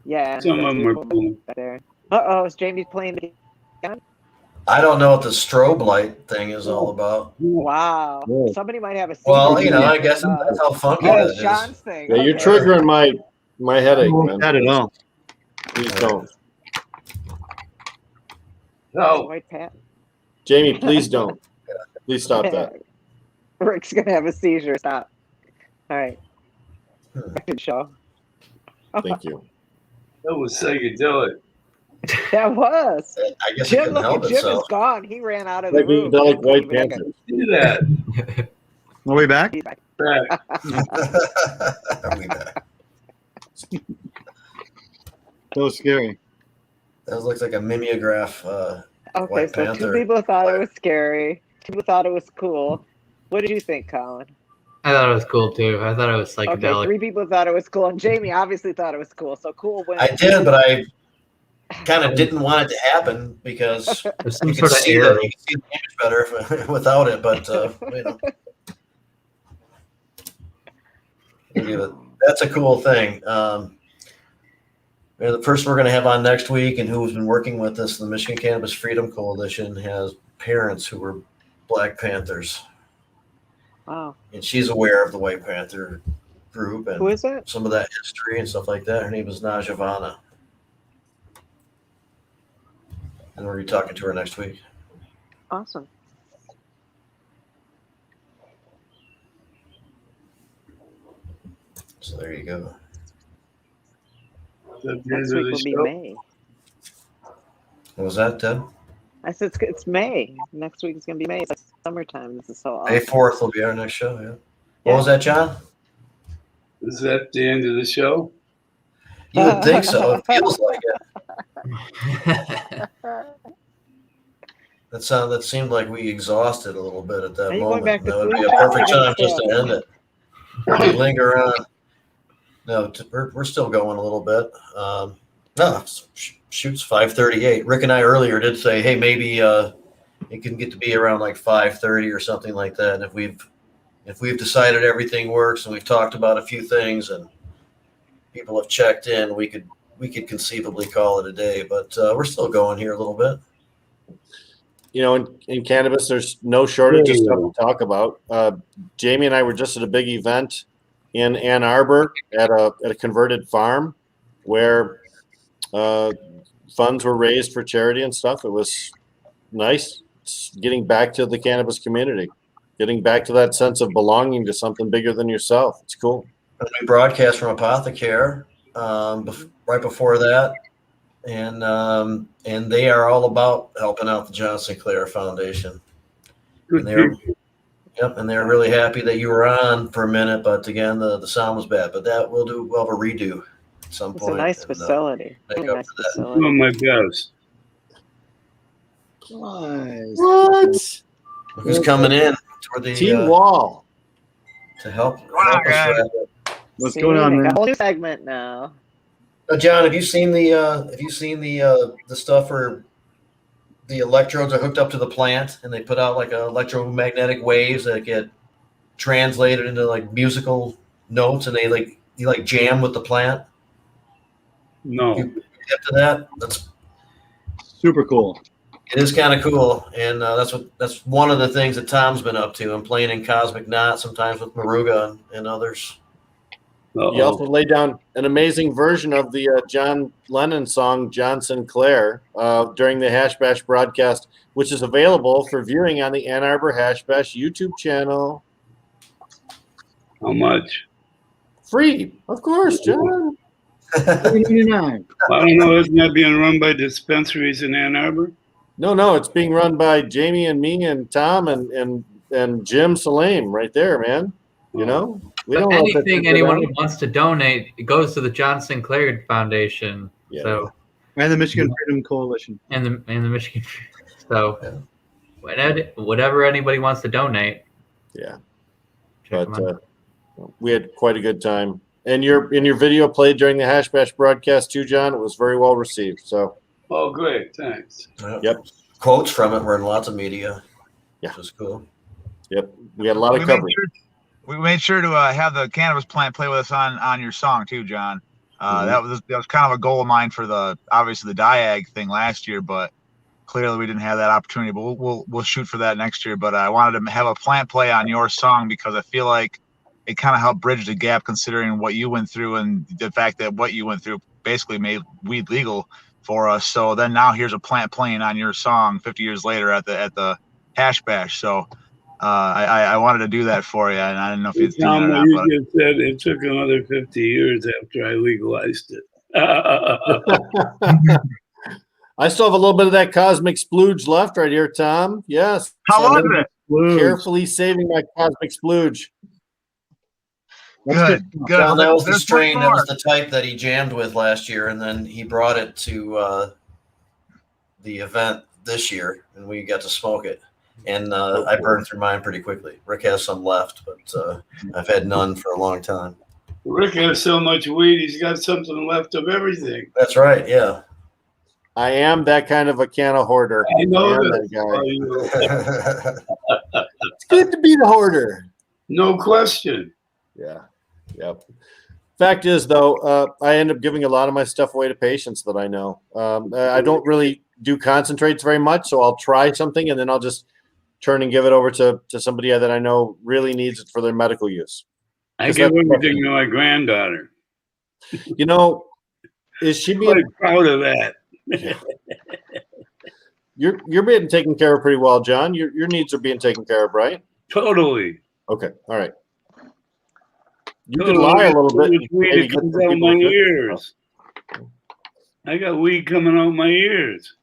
Yeah. Some of that's them are beautiful blooming. back there. Uh-oh, is Jamie playing the I don't know what the strobe light thing is all about. Wow. Yeah. Somebody might have a Well, secret you know, I here. guess that's how funky Oh, that it's is. John's thing. Yeah, you're Okay. triggering my headache, man. Not at all. Please don't. Oh, White Pat. Jamie, please don't. Please stop that. Rick's gonna have a seizure. Stop. All right. Hmm. Good show. Thank you. that was psychedelic. That was. I guess it Jim, couldn't look help at Jim itself. is gone. He ran out of the Like room. Psychedelic White He's back. Panther. See that? Are we back? He's back. Back. We back. That was scary. That looks like a mimeograph. Okay, White so Panther. 2 people thought it was scary. 2 people thought it was cool. What did you think, Colin? I thought it was cool too. I thought it was Okay, psychedelic. 3 people thought it was cool, and Jamie obviously thought it was cool. So cool wins. I did, but I kind of didn't want it to happen because There's some you can sort of see air. the image better without it. But you know, we'll give it. That's a cool thing. The person we're going to have on next week, and who's been working with us, the Michigan Cannabis Freedom Coalition, has parents who were Black Panthers, Wow. and she's aware of the White Panther group and Who is it? some of that history and stuff like that. Her name was Najavana. And we're talking to her next week. Awesome. So there you go. That's the Next end week of will the be show. May. What was that, Ted? I said it's May. Next week is going to be May. It's like summertime. This is so May awesome. 4th will be our next show, yeah. What was that, John? Is that the end of the show? You would think so. It feels like it. That seemed like we exhausted a little bit at that Are you going moment. back to That would be sleep? a perfect You're time gonna just stay to up. end it. We linger on. No, we're still going a little bit. No, shoots 5:38. Rick and I earlier did say, hey, maybe it can get to be around like 5:30 or something like that. And if we've decided everything works and we've talked about a few things and people have checked in, we could conceivably call it a day. But we're still going here a little bit. You know, in cannabis, there's no shortage of stuff to talk about. Jamie and I were just at a big event in Ann Arbor at a converted farm where funds were raised for charity and stuff. It was nice. It's getting back to the cannabis community, getting back to that sense of belonging to something bigger than yourself. It's cool. We broadcast from Apothecare right before that, and they are all about helping out the John Sinclair Foundation. And they're really happy that you were on for a minute, but again, the sound was bad. But we'll have a redo at some point. It's a nice facility. Really nice facility. Oh my gosh. What? Who's coming in toward the Team Wall to help on, us guys? wrap it? What's going on, man? A whole new segment now. John, have you seen the stuff where the electrodes are hooked up to the plant and they put out like electromagnetic waves that get translated into like musical notes and you jam with the plant? No. You get to that? That's Super cool. It is kind of cool, and that's one of the things that Tom's been up to. I'm playing in Cosmic Knot sometimes with Maruga and others. He also laid down an amazing version of the John Lennon song John Sinclair during the Hash Bash broadcast, which is available for viewing on the Ann Arbor Hash Bash YouTube channel. How much? Free, of course, John. $3.99. I don't know. Isn't that being run by dispensaries in Ann Arbor? No, it's being run by Jamie and me and Tom and Jim Salame right there, man. You know, we don't know if anything anyone wants to donate, it goes to the John Sinclair Foundation. Yeah. So And the Michigan Freedom Coalition. and the Michigan. So whatever anybody wants to donate. Yeah. check But them out. we had quite a good time. And your video played during the Hash Bash broadcast too, John. It was very well received. So Oh, great. Thanks. Yep. Quotes from it were in lots of media. Yeah. Which was cool. Yep, we had a lot of coverage. We made sure to have the cannabis plant play with us on your song too, John. That was kind of a goal of mine for the Diag thing last year, but clearly we didn't have that opportunity. But we'll shoot for that next year. But I wanted to have a plant play on your song because I feel like it kind of helped bridge the gap, considering what you went through and the fact that what you went through basically made weed legal for us. So then now here's a plant playing on your song 50 years later at the Hash Bash. So I wanted to do that for you, and I didn't know if you'd seen that or not. You just said it took another 50 years after I legalized it. I still have a little bit of that cosmic splooge left right here, Tom. Yes. How was it? Carefully saving my cosmic splooge. Good. Well, that was the There's strain. That more. was the type that he jammed with last year, and then he brought it to the event this year, and we got to smoke it. And I burned through mine pretty quickly. Rick has some left, but I've had none for a long time. Rick has so much weed, he's got something left of everything. That's right. Yeah. I am that kind of a can of hoarder. I know am that. guy. It's good to be the hoarder. No question. Yeah. Yep. Fact is, though, I end up giving a lot of my stuff away to patients that I know. I don't really do concentrates very much, so I'll try something and then I'll just turn and give it over to somebody that I know really needs it for their medical use. I give everything to my granddaughter. You know, is she I'm being quite proud of that. You're being taken care of pretty well, John. Your needs are being taken care of, right? Totally. Okay. All right. You can lie a little bit. Weed that comes out my ears. I got weed coming out my ears.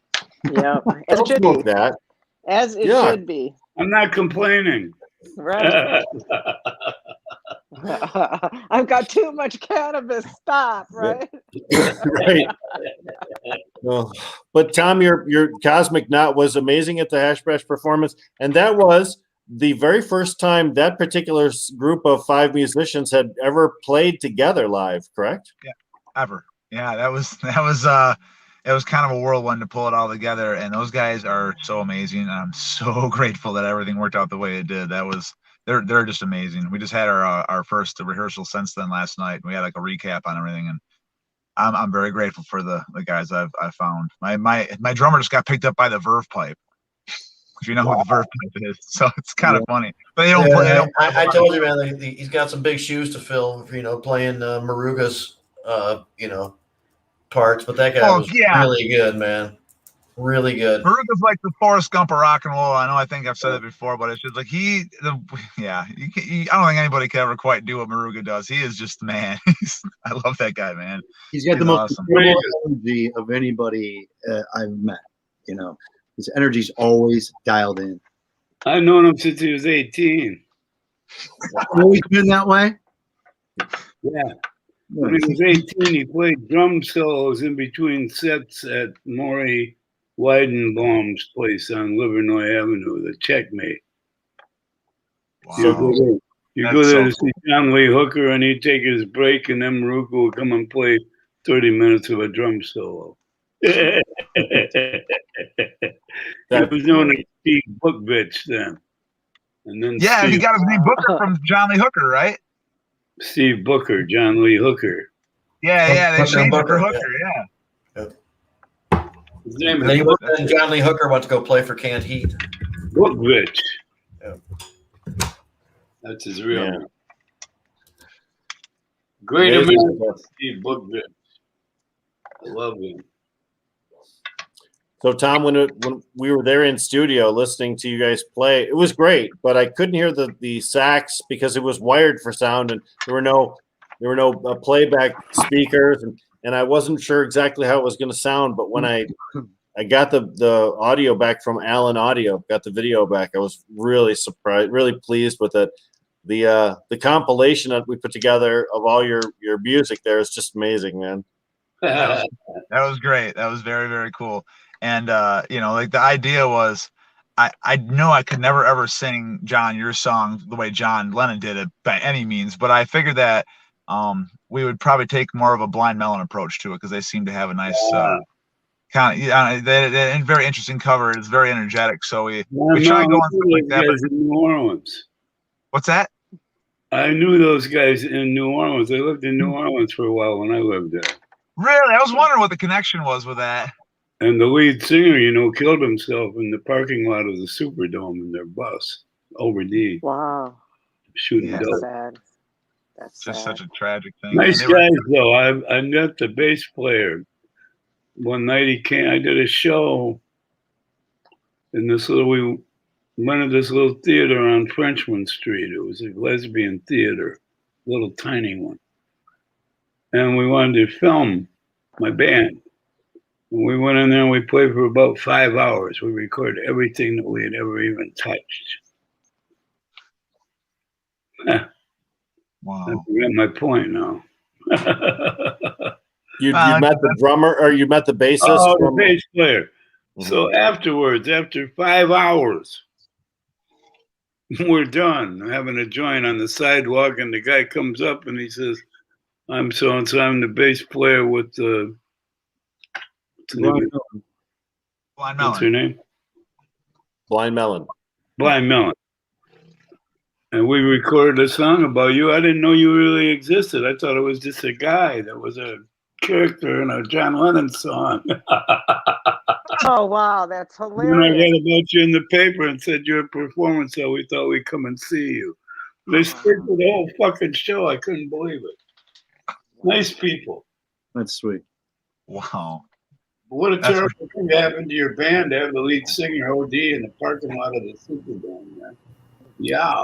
Yeah, as Don't it should smoke be. that. As it Yeah. should be. I'm not complaining. Right. I've got too much cannabis. Stop. Right. Right. Well, but Tom, your Cosmic Knot was amazing at the Hash Bash performance, and that was the very first time that particular group of 5 musicians had ever played together live. Correct? Ever. Yeah, that was it was kind of a whirlwind to pull it all together. And those guys are so amazing. And I'm so grateful that everything worked out the way it did. They're just amazing. We just had our first rehearsal since then last night. We had like a recap on everything, and I'm very grateful for the guys I've found. My drummer just got picked up by the Verve Pipe. If you know who the Verve Pipe is, so it's kind of funny. But they don't play. I told you, man. He's got some big shoes to fill. Playing Maruga's, parts. But that guy was really good, man. Really good. Maruga's like the Forrest Gump of rock and roll. I think I've said it before, but it's just like I don't think anybody can ever quite do what Maruga does. He is just the man. I love that guy, man. He's got the most incredible energy of anybody I've met. His energy's always dialed in. I've known him since he was 18. Always been that way? Yeah. When he was 18, he played drum solos in between sets at Maury Weidenbaum's place on Livernois Avenue, the Checkmate. Wow. So you go there to see John Lee Hooker, and he'd take his break, and then Maruga would come and play 30 minutes of a drum solo. He was known as Steve Bookvich then. And then he got his name Booker from John Lee Hooker, right? Steve Booker, John Lee Hooker. Yeah, they changed it for Hooker, His name and then John Lee Hooker went to go play for Canned Heat. Bookvich. Yeah. That's his real name. Great American Steve Bookvich. I love him. So, Tom, when we were there in studio listening to you guys play, it was great, but I couldn't hear the sax because it was wired for sound, and there were no playback speakers, and I wasn't sure exactly how it was going to sound. But when I got the audio back from Allen Audio, got the video back, I was really surprised, really pleased with it. The compilation that we put together of all your music there is just amazing, man. That was great. That was very, very cool. And, like the idea was I know I could never, ever sing, John, your song the way John Lennon did it by any means. But I figured that we would probably take more of a Blind Melon approach to it because they seem to have a nice they very interesting cover. It's very energetic. So we tried going through like that. But in New Orleans. What's that? I knew those guys in New Orleans. I lived in New Orleans for a while when I lived there. Really? I was wondering what the connection was with that. And the lead singer, killed himself in the parking lot of the Superdome in their bus. Over D. Wow. Shooting dope. That's sad. That's just such a tragic thing. Nice guys, though. I met the bass player. One night he came. I did a show in we rented this little theater on Frenchman Street. It was a lesbian theater, little tiny one. And we wanted to film my band. And we went in there and we played for about 5 hours. We recorded everything that we had ever even touched. Wow. I forget my point now. You met the drummer or you met the bassist? Oh, the bass player. Mm-hmm. So afterwards, after 5 hours, we're done having a joint on the sidewalk, and the guy comes up and he says, I'm so-and-so, I'm the bass player with the Blind Melon. What's her name? Blind Melon. Blind Melon. And we recorded a song about you. I didn't know you really existed. I thought it was just a guy that was a character in a John Lennon song. Oh, wow. That's hilarious. When I read about you in the paper and said you're a performance, so we thought we'd come and see you. They stayed for the whole fucking show. I couldn't believe it. Nice people. That's sweet. Wow. What a terrible thing happened to your band to have the lead singer OD in the parking lot of the Superdome, man. Yeah.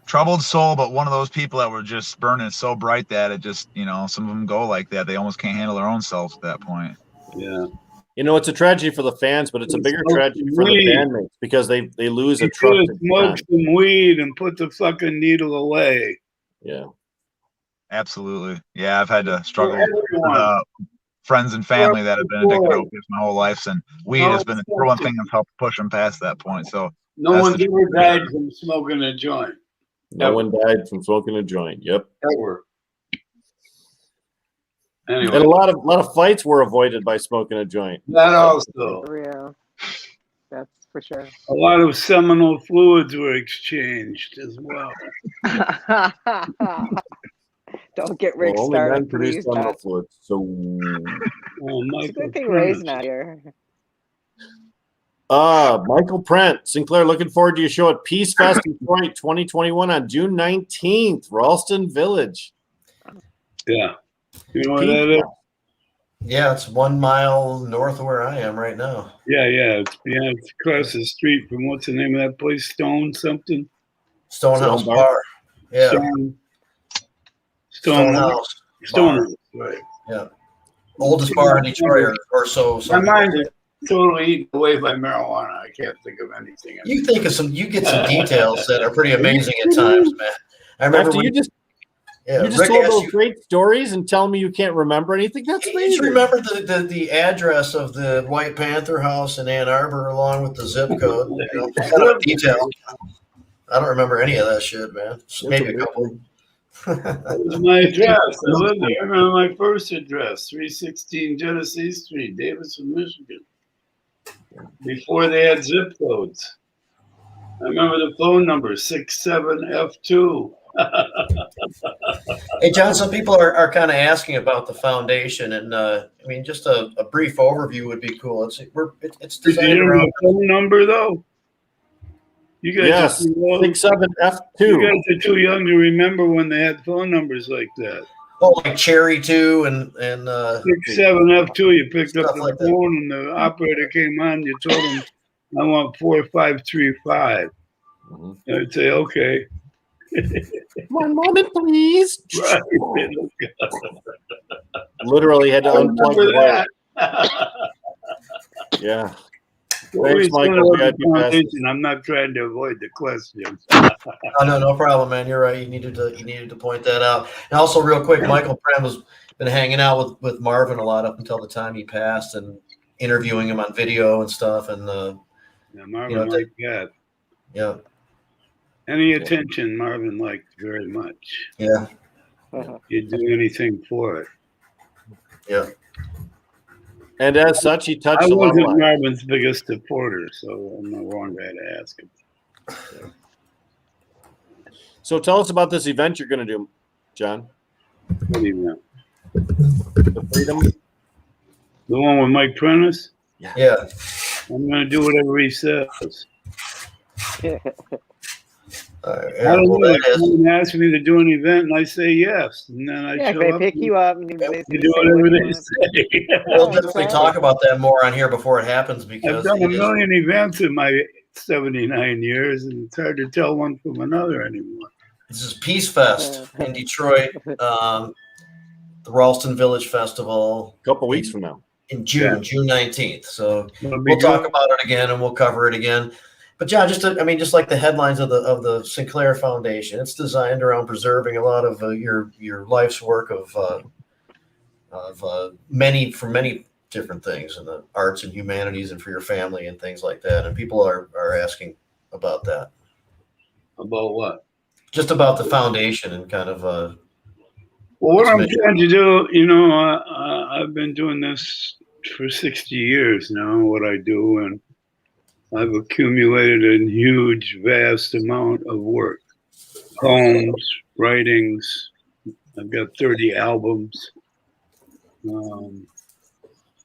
Troubled soul, but one of those people that were just burning so bright that it just, some of them go like that. They almost can't handle their own selves at that point. Yeah. It's a tragedy for the fans, but it's a bigger tragedy for the bandmates because they lose a trust. Smoke some weed and put the fucking needle away. Yeah. Absolutely. Yeah, I've had to struggle with friends and family that have been addicted to opiates my whole life, and weed has been the one thing that's helped push them past that point. So no one's ever died from smoking a joint. No one died from smoking a joint. Yep. Ever. Anyway, And a lot of fights were avoided by smoking a joint. that also. Yeah, that's for sure. A lot of seminal fluids were exchanged as well. Don't get Rick Well, only started, men produce please, seminal John. fluids. So, Oh, It's a Michael good thing Prentice. Ray's not here. Michael Prent, Sinclair, looking forward to your show at Peace Fest Detroit 2021 on June 19th, Ralston Village. Yeah. You know what that is? Yeah, it's 1 mile north of where I am right now. Yeah. It's across the street from what's the name of that place? Stone something? Stonehouse Stone Bar? Bar. Yeah, Stonehouse. Bar. Right. Yeah, oldest bar in Detroit, or so. My some mind people is totally eaten away by marijuana. I can't think of anything. You think of some, you get some details that are pretty amazing at times, man. I remember After when you just Rick told asked those you, great stories and tell me you can't remember anything. That's you amazing. just remember the address of the White Panther House in Ann Arbor along with the zip code. You know, kind of detail. I don't remember any of that shit, man. Maybe a couple. That was my address. I lived there. I remember my first address, 316 Genesee Street, Davidson, Michigan. Before they had zip codes. I remember the phone number, 67F2. Hey, John, some people are kind of asking about the foundation, and I mean, just a brief overview would be cool. It's Did designed you around. know the phone number, though? You guys Yes, are too old. 67F2. You guys are too young to remember when they had phone numbers like that. Oh, like Cherry 2 and 67F2, you picked up Stuff the like that. phone and the operator came on, you told him, I want 4535. Mhm. I'd say, okay. 1 moment, please. Right. Literally had to I unplug the remember wire. that. Yeah. What Thanks, we said Michael. about VIP the pass. foundation, I'm not trying to avoid the question. no problem, man. You're right. You needed to point that out. And also, real quick, Michael Prem has been hanging out with Marvin a lot up until the time he passed, and interviewing him on video and stuff. And Marvin liked that. Yeah. Any attention Marvin liked very much. Yeah. He'd do anything for it. Yeah. And as such, he touched I a lot of wasn't lives. Marvin's biggest supporter, so I'm the wrong guy to ask him. So tell us about this event you're going to do, John. What do you know? The Freedom. The one with Mike Prentice? Yeah. I'm going to do whatever he says. Yeah, I don't well, know. that is- Someone asks me to do an event, and I say yes, and then I Yeah, if show they up. pick you up and You basically do say whatever what you they want. say. We'll Yeah, definitely exactly. talk about that more on here before it happens, I've because done a it is- million events in my 79 years, and it's hard to tell one from another anymore. this is Peace Fest in Detroit, the Ralston Village Festival A couple weeks from now. in June, Yeah. June 19th. So It'll be we'll talk good. about it again, and we'll cover it again. But John, just like the headlines of the Sinclair Foundation, it's designed around preserving a lot of your life's work of many different things in the arts and humanities, and for your family and things like that. And people are asking about that, About what? just about the foundation and kind of Well, what It's I'm mission. trying to do, I've been doing this for 60 years now, what I do, and I've accumulated a huge, vast amount of work. Poems, writings. I've got 30 albums.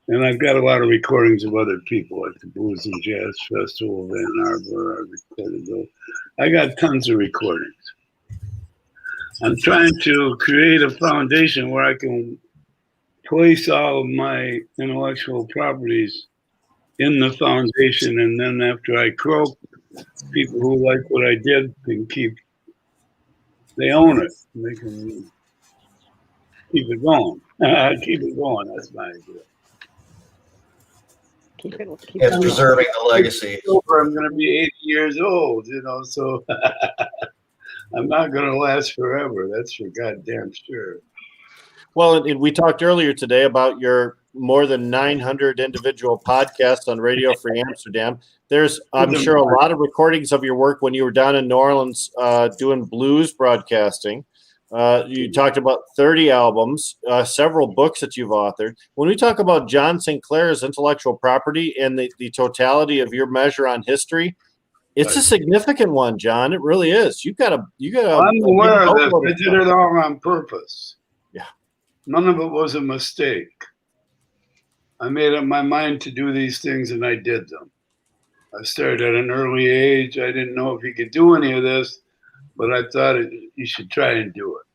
And I've got a lot of recordings of other people, like the Blues and Jazz Festival of Ann Arbor. I recorded those. I got tons of recordings. I'm trying to create a foundation where I can place all of my intellectual properties in the foundation, and then after I croak, people who like what I did can they own it. They can keep it going. Keep it going, that's my idea. Keep it's preserving the legacy. I'm going to be 80 years old, so I'm not going to last forever. That's for goddamn sure. Well, and we talked earlier today about your more than 900 individual podcasts on Radio Free Amsterdam. There's, I'm sure, a lot of recordings of your work when you were down in New Orleans doing blues broadcasting. You talked about 30 albums, several books that you've authored. When we talk about John Sinclair's intellectual property and the totality of your measure on history, it's a significant one, John. It really is. You got. I'm aware of this. I did it all on purpose. Yeah. None of it was a mistake. I made up my mind to do these things, and I did them. I started at an early age. I didn't know if you could do any of this, but I thought you should try and do it.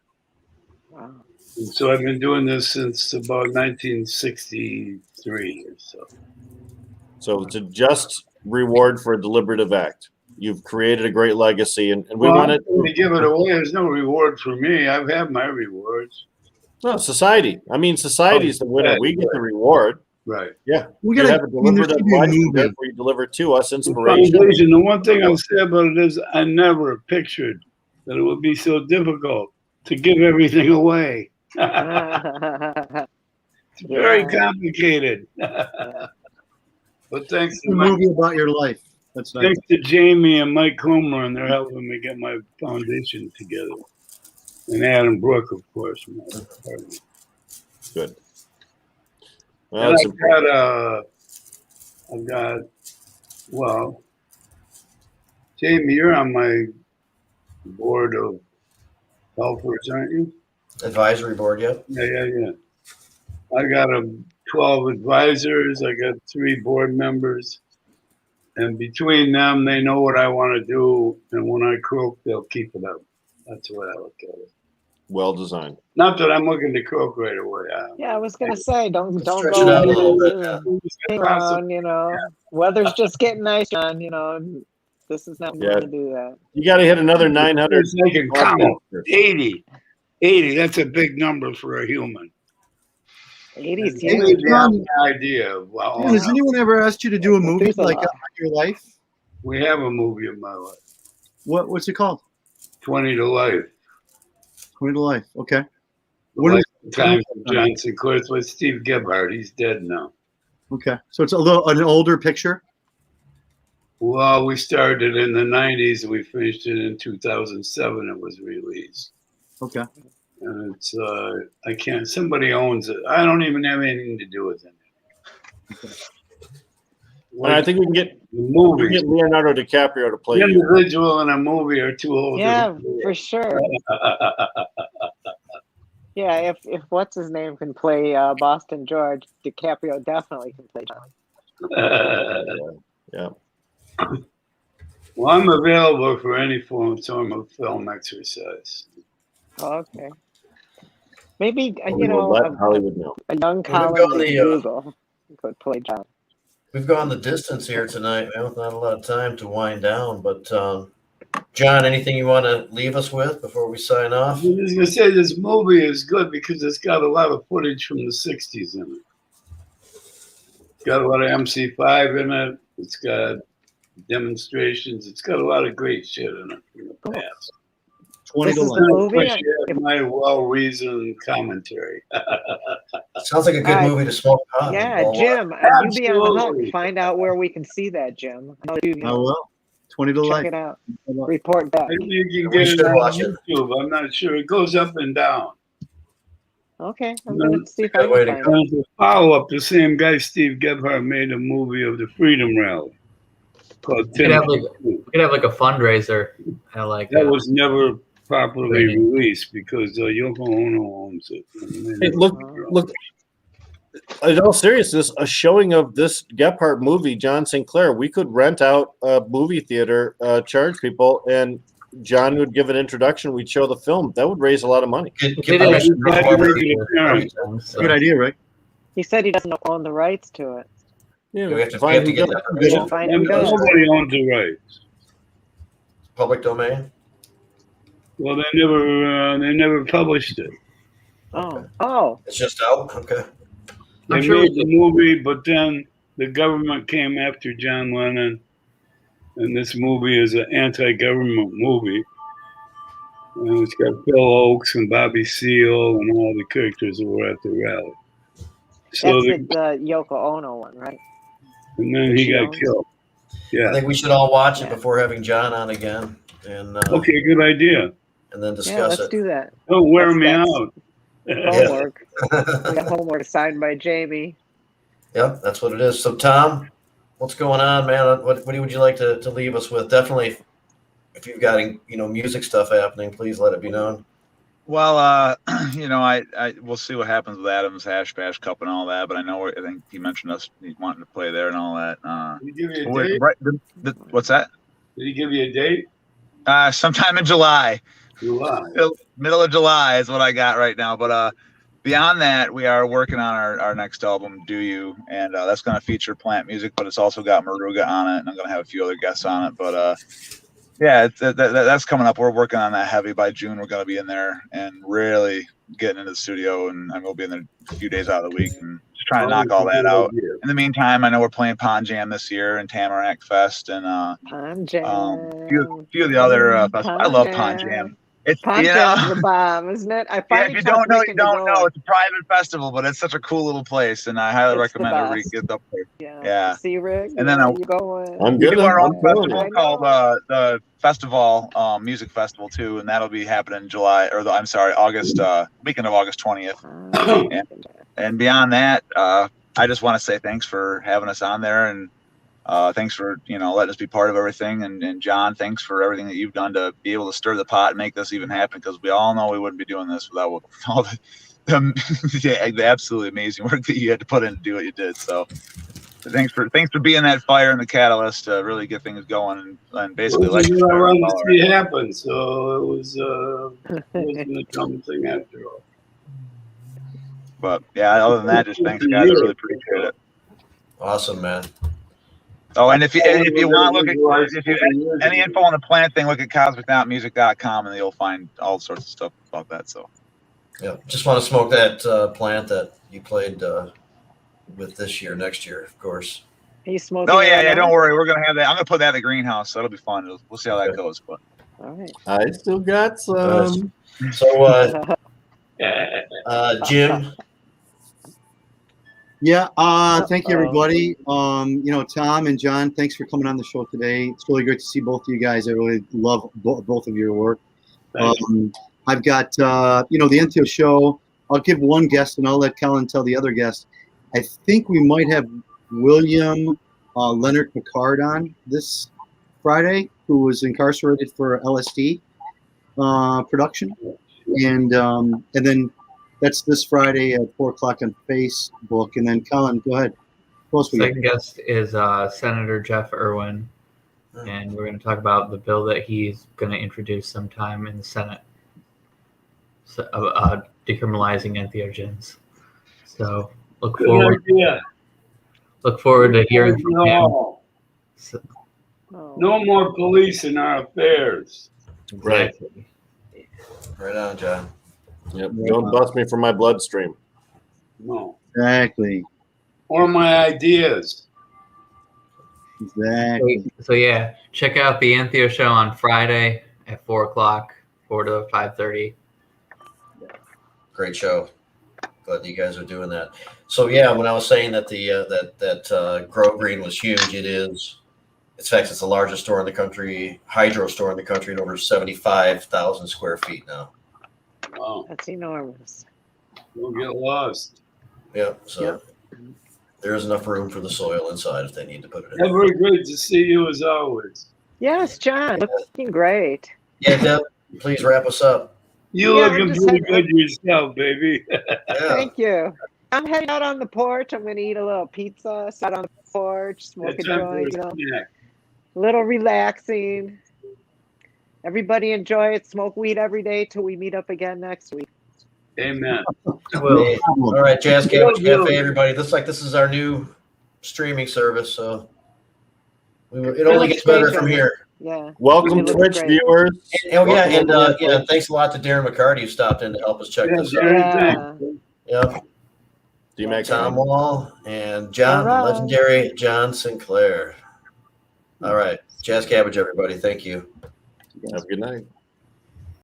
Wow. And so I've been doing this since about 1963 or so. So it's a just reward for a deliberative act. You've created a great legacy, and we Well, wanted to give it away. There's no reward for me. I've had my rewards. No, society. I mean, society is the winner. We get the reward. Right. Yeah. We You gotta. have a I mean, there deliberative should be a life, and movie. therefore you deliver to us The inspiration. foundation, the one thing I'll say about it is I never pictured that it would be so difficult to give everything away. It's very complicated. But thanks It's to a Mike, movie about your life. That's nice. thanks to Jamie and Mike Homer, and they're helping me get my foundation together. And Adam Brook, of course. My partner. Good. And Well, that's I've got, well, Jamie, you're on my board of helpers, aren't you? Advisory board, yep. Yeah. I got 12 advisors. I got 3 board members. And between them, they know what I want to do. And when I croak, they'll keep it up. That's the way I look at it. well designed. Not that I'm looking to croak right away. Yeah, I was gonna say, don't Stretch go it out a little bit. hang on, weather's just getting nice, John, this is not Yeah. to do that. You got to hit another 900. It's like a count. 80. 80, that's a big number for a human. 80's Hey, huge. John, An idea of, well, has anyone ever asked you to do a movie There's a like lot. about your life? we have a movie of my life, What's it called? 20 to Life. 20 to Life. Okay. The What Life is- and Times of John Sinclair. It's with Steve Gebhardt. He's dead now. Okay. So it's an older picture. Well, we started in the 90s and we finished it in 2007. It was released. Okay. And it's, I can't, somebody owns it. I don't even have anything to do with it. And I think we can get movies. Leonardo DiCaprio to play The you. individual in a movie are too old. Yeah, for sure. Yeah, if what's his name can play Boston George, DiCaprio definitely can play John. Yeah. Well, I'm available for any form of film exercise. Okay. Maybe We will let Hollywood know. a young got Colin the, MacDougall could play John. We've gone the distance here tonight, man, with not a lot of time to wind down. But John, anything you want to leave us with before we sign off? I was going to say this movie is good because it's got a lot of footage from the 60s in it. It's got a lot of MC5 in it. It's got demonstrations. It's got a lot of great shit in it from the past. 20 This to is Life. the movie. Appreciate my well-reasoned commentary. Sounds like a good movie to smoke pot. Yeah, Well, Jim, you be on the Absolutely. hook. Find out where we can see that, Jim. I know you, I will. 20 to check Life. it out. Report back. I think you can We get should it on watch it. YouTube. I'm not sure. It goes up and down. Okay, I'm gonna see if I Good way can to find it. As a follow-up, the same guy, Steve Gebhardt, made a movie of the Freedom Rally called We could have Tennessee. we could have like a fundraiser. I like That was never properly Right. released because Yoko Ono owns it. Hey, look. In all seriousness, a showing of this Gephardt movie, John Sinclair, we could rent out a movie theater, charge people, and John would give an introduction. We'd show the film. That would raise a lot of money. Get They didn't permission make from it Harvard. so. Good idea, right? He said he doesn't own the rights to it. Yeah, We have to find get who that does. permission. Find who does. Nobody owns the rights. Public domain. Well, they never published it. Oh, It's just out. Okay. They I'm sure made the movie, but then the government came after John Lennon, and this movie is an anti-government movie. And it's got Phil Oakes and Bobby Seale and all the characters that were at the rally. So that's the, the Yoko Ono one, right? and then he She got owns killed. I Yeah. think we should all watch it before having John on again. And Okay, good idea. and then Yeah, discuss let's it. do that. Don't wear me That's out. homework. We got homework signed by Jamie. Yep, that's what it is. So, Tom, what's going on, man? What would you like to leave us with? Definitely, if you've got music stuff happening, please let it be known. Well, I we'll see what happens with Adam's Hash Bash Cup and all that, but I think he mentioned us wanting to play there and all that. Did he give you a date? What's that? Did he give you a date? Sometime in July. July. Middle of July is what I got right now. But beyond that, we are working on our next album, Do You, and that's going to feature plant music, but it's also got Maruga on it, and I'm going to have a few other guests on it. But yeah, that's coming up. We're working on that heavy. By June, we're going to be in there and really getting into the studio, and I'm going to be in there a few days out of the week and just trying to knock all that out. In the meantime, I know we're playing Pond Jam this year and Tamarack Fest and Pond Jam. a few of the other festivals. I love Pond Jam. It's Pond Jam's the bomb, isn't it? I yeah, finally if you don't know, talked you Rick into don't know. going. It's a private festival, but it's such a cool little place, and I highly It's the recommend everybody best. get up there. Yeah. See, Rick. And then where you going? I'm we good. do our I'm own feeling festival it. called the Festival Music Festival too, and that'll be happening in July, or August, weekend of August 20th. And beyond that, I just want to say thanks for having us on there, and thanks for letting us be part of everything. And John, thanks for everything that you've done to be able to stir the pot and make this even happen, because we all know we wouldn't be doing this without all the absolutely amazing work that you had to put in to do what you did. So thanks for being that fire and the catalyst to really get things going and basically Well, you were around to see it happen, so it wasn't a dumb thing after all. But yeah, other than that, just thanks, guys. I really appreciate it. Awesome, man. Oh, and if you want to look at any info on the plant thing, look at cosmicnoutmusic.com, and you'll find all sorts of stuff about that. So yeah, just want to smoke that plant that you played with this year, next year, of course. Are you smoking? Oh yeah, don't worry. We're gonna have that. I'm gonna put that in the greenhouse. So that'll be fun. We'll see how that goes. But all right. I still got some. So, Jim. Yeah, thank you, everybody. Tom and John, thanks for coming on the show today. It's really great to see both of you guys. I really love both of your work. I've got, the NTO show. I'll give one guest, and I'll let Colin tell the other guest. I think we might have William Leonard Picard on this Friday, who was incarcerated for LSD production. And then that's this Friday at 4:00 on Facebook. And then Colin, go ahead. Second guest is Senator Jeff Irwin, and we're going to talk about the bill that he's going to introduce sometime in the Senate, decriminalizing entheogens. So look forward to hearing from him. So, no more police in our affairs. Right. Right on, John. Yep. Don't bust me for my bloodstream. No. Exactly. Or my ideas. Exactly. So yeah, check out the Antheo show on Friday at 4:00, 4 to 5:30. Great show. Glad you guys are doing that. So yeah, when I was saying that that Grow Green was huge, it is. In fact, it's the largest store in the country, hydro store in the country, at over 75,000 square feet now. Wow. That's enormous. Don't get lost. Yeah, so there's enough room for the soil inside if they need to put it in. Very great to see you as always. Yes, John, looking great. Yeah, Deb, please wrap us up. You looking pretty good yourself, baby. Thank you. I'm heading out on the porch. I'm going to eat a little pizza, sit on the porch, smoke a joint, a little relaxing. Everybody enjoy it. Smoke weed every day till we meet up again next week. Amen. Hey, all right, Jazz Cabbage Cafe, everybody. Looks like this is our new streaming service, so it only gets better from here. Yeah. Welcome, Twitch viewers. And thanks a lot to Darren McCarty who stopped in to help us check this out. Yeah. Tom Wall and John, the legendary John Sinclair. All right, Jazz Cabbage, everybody. Thank you. Have a good night.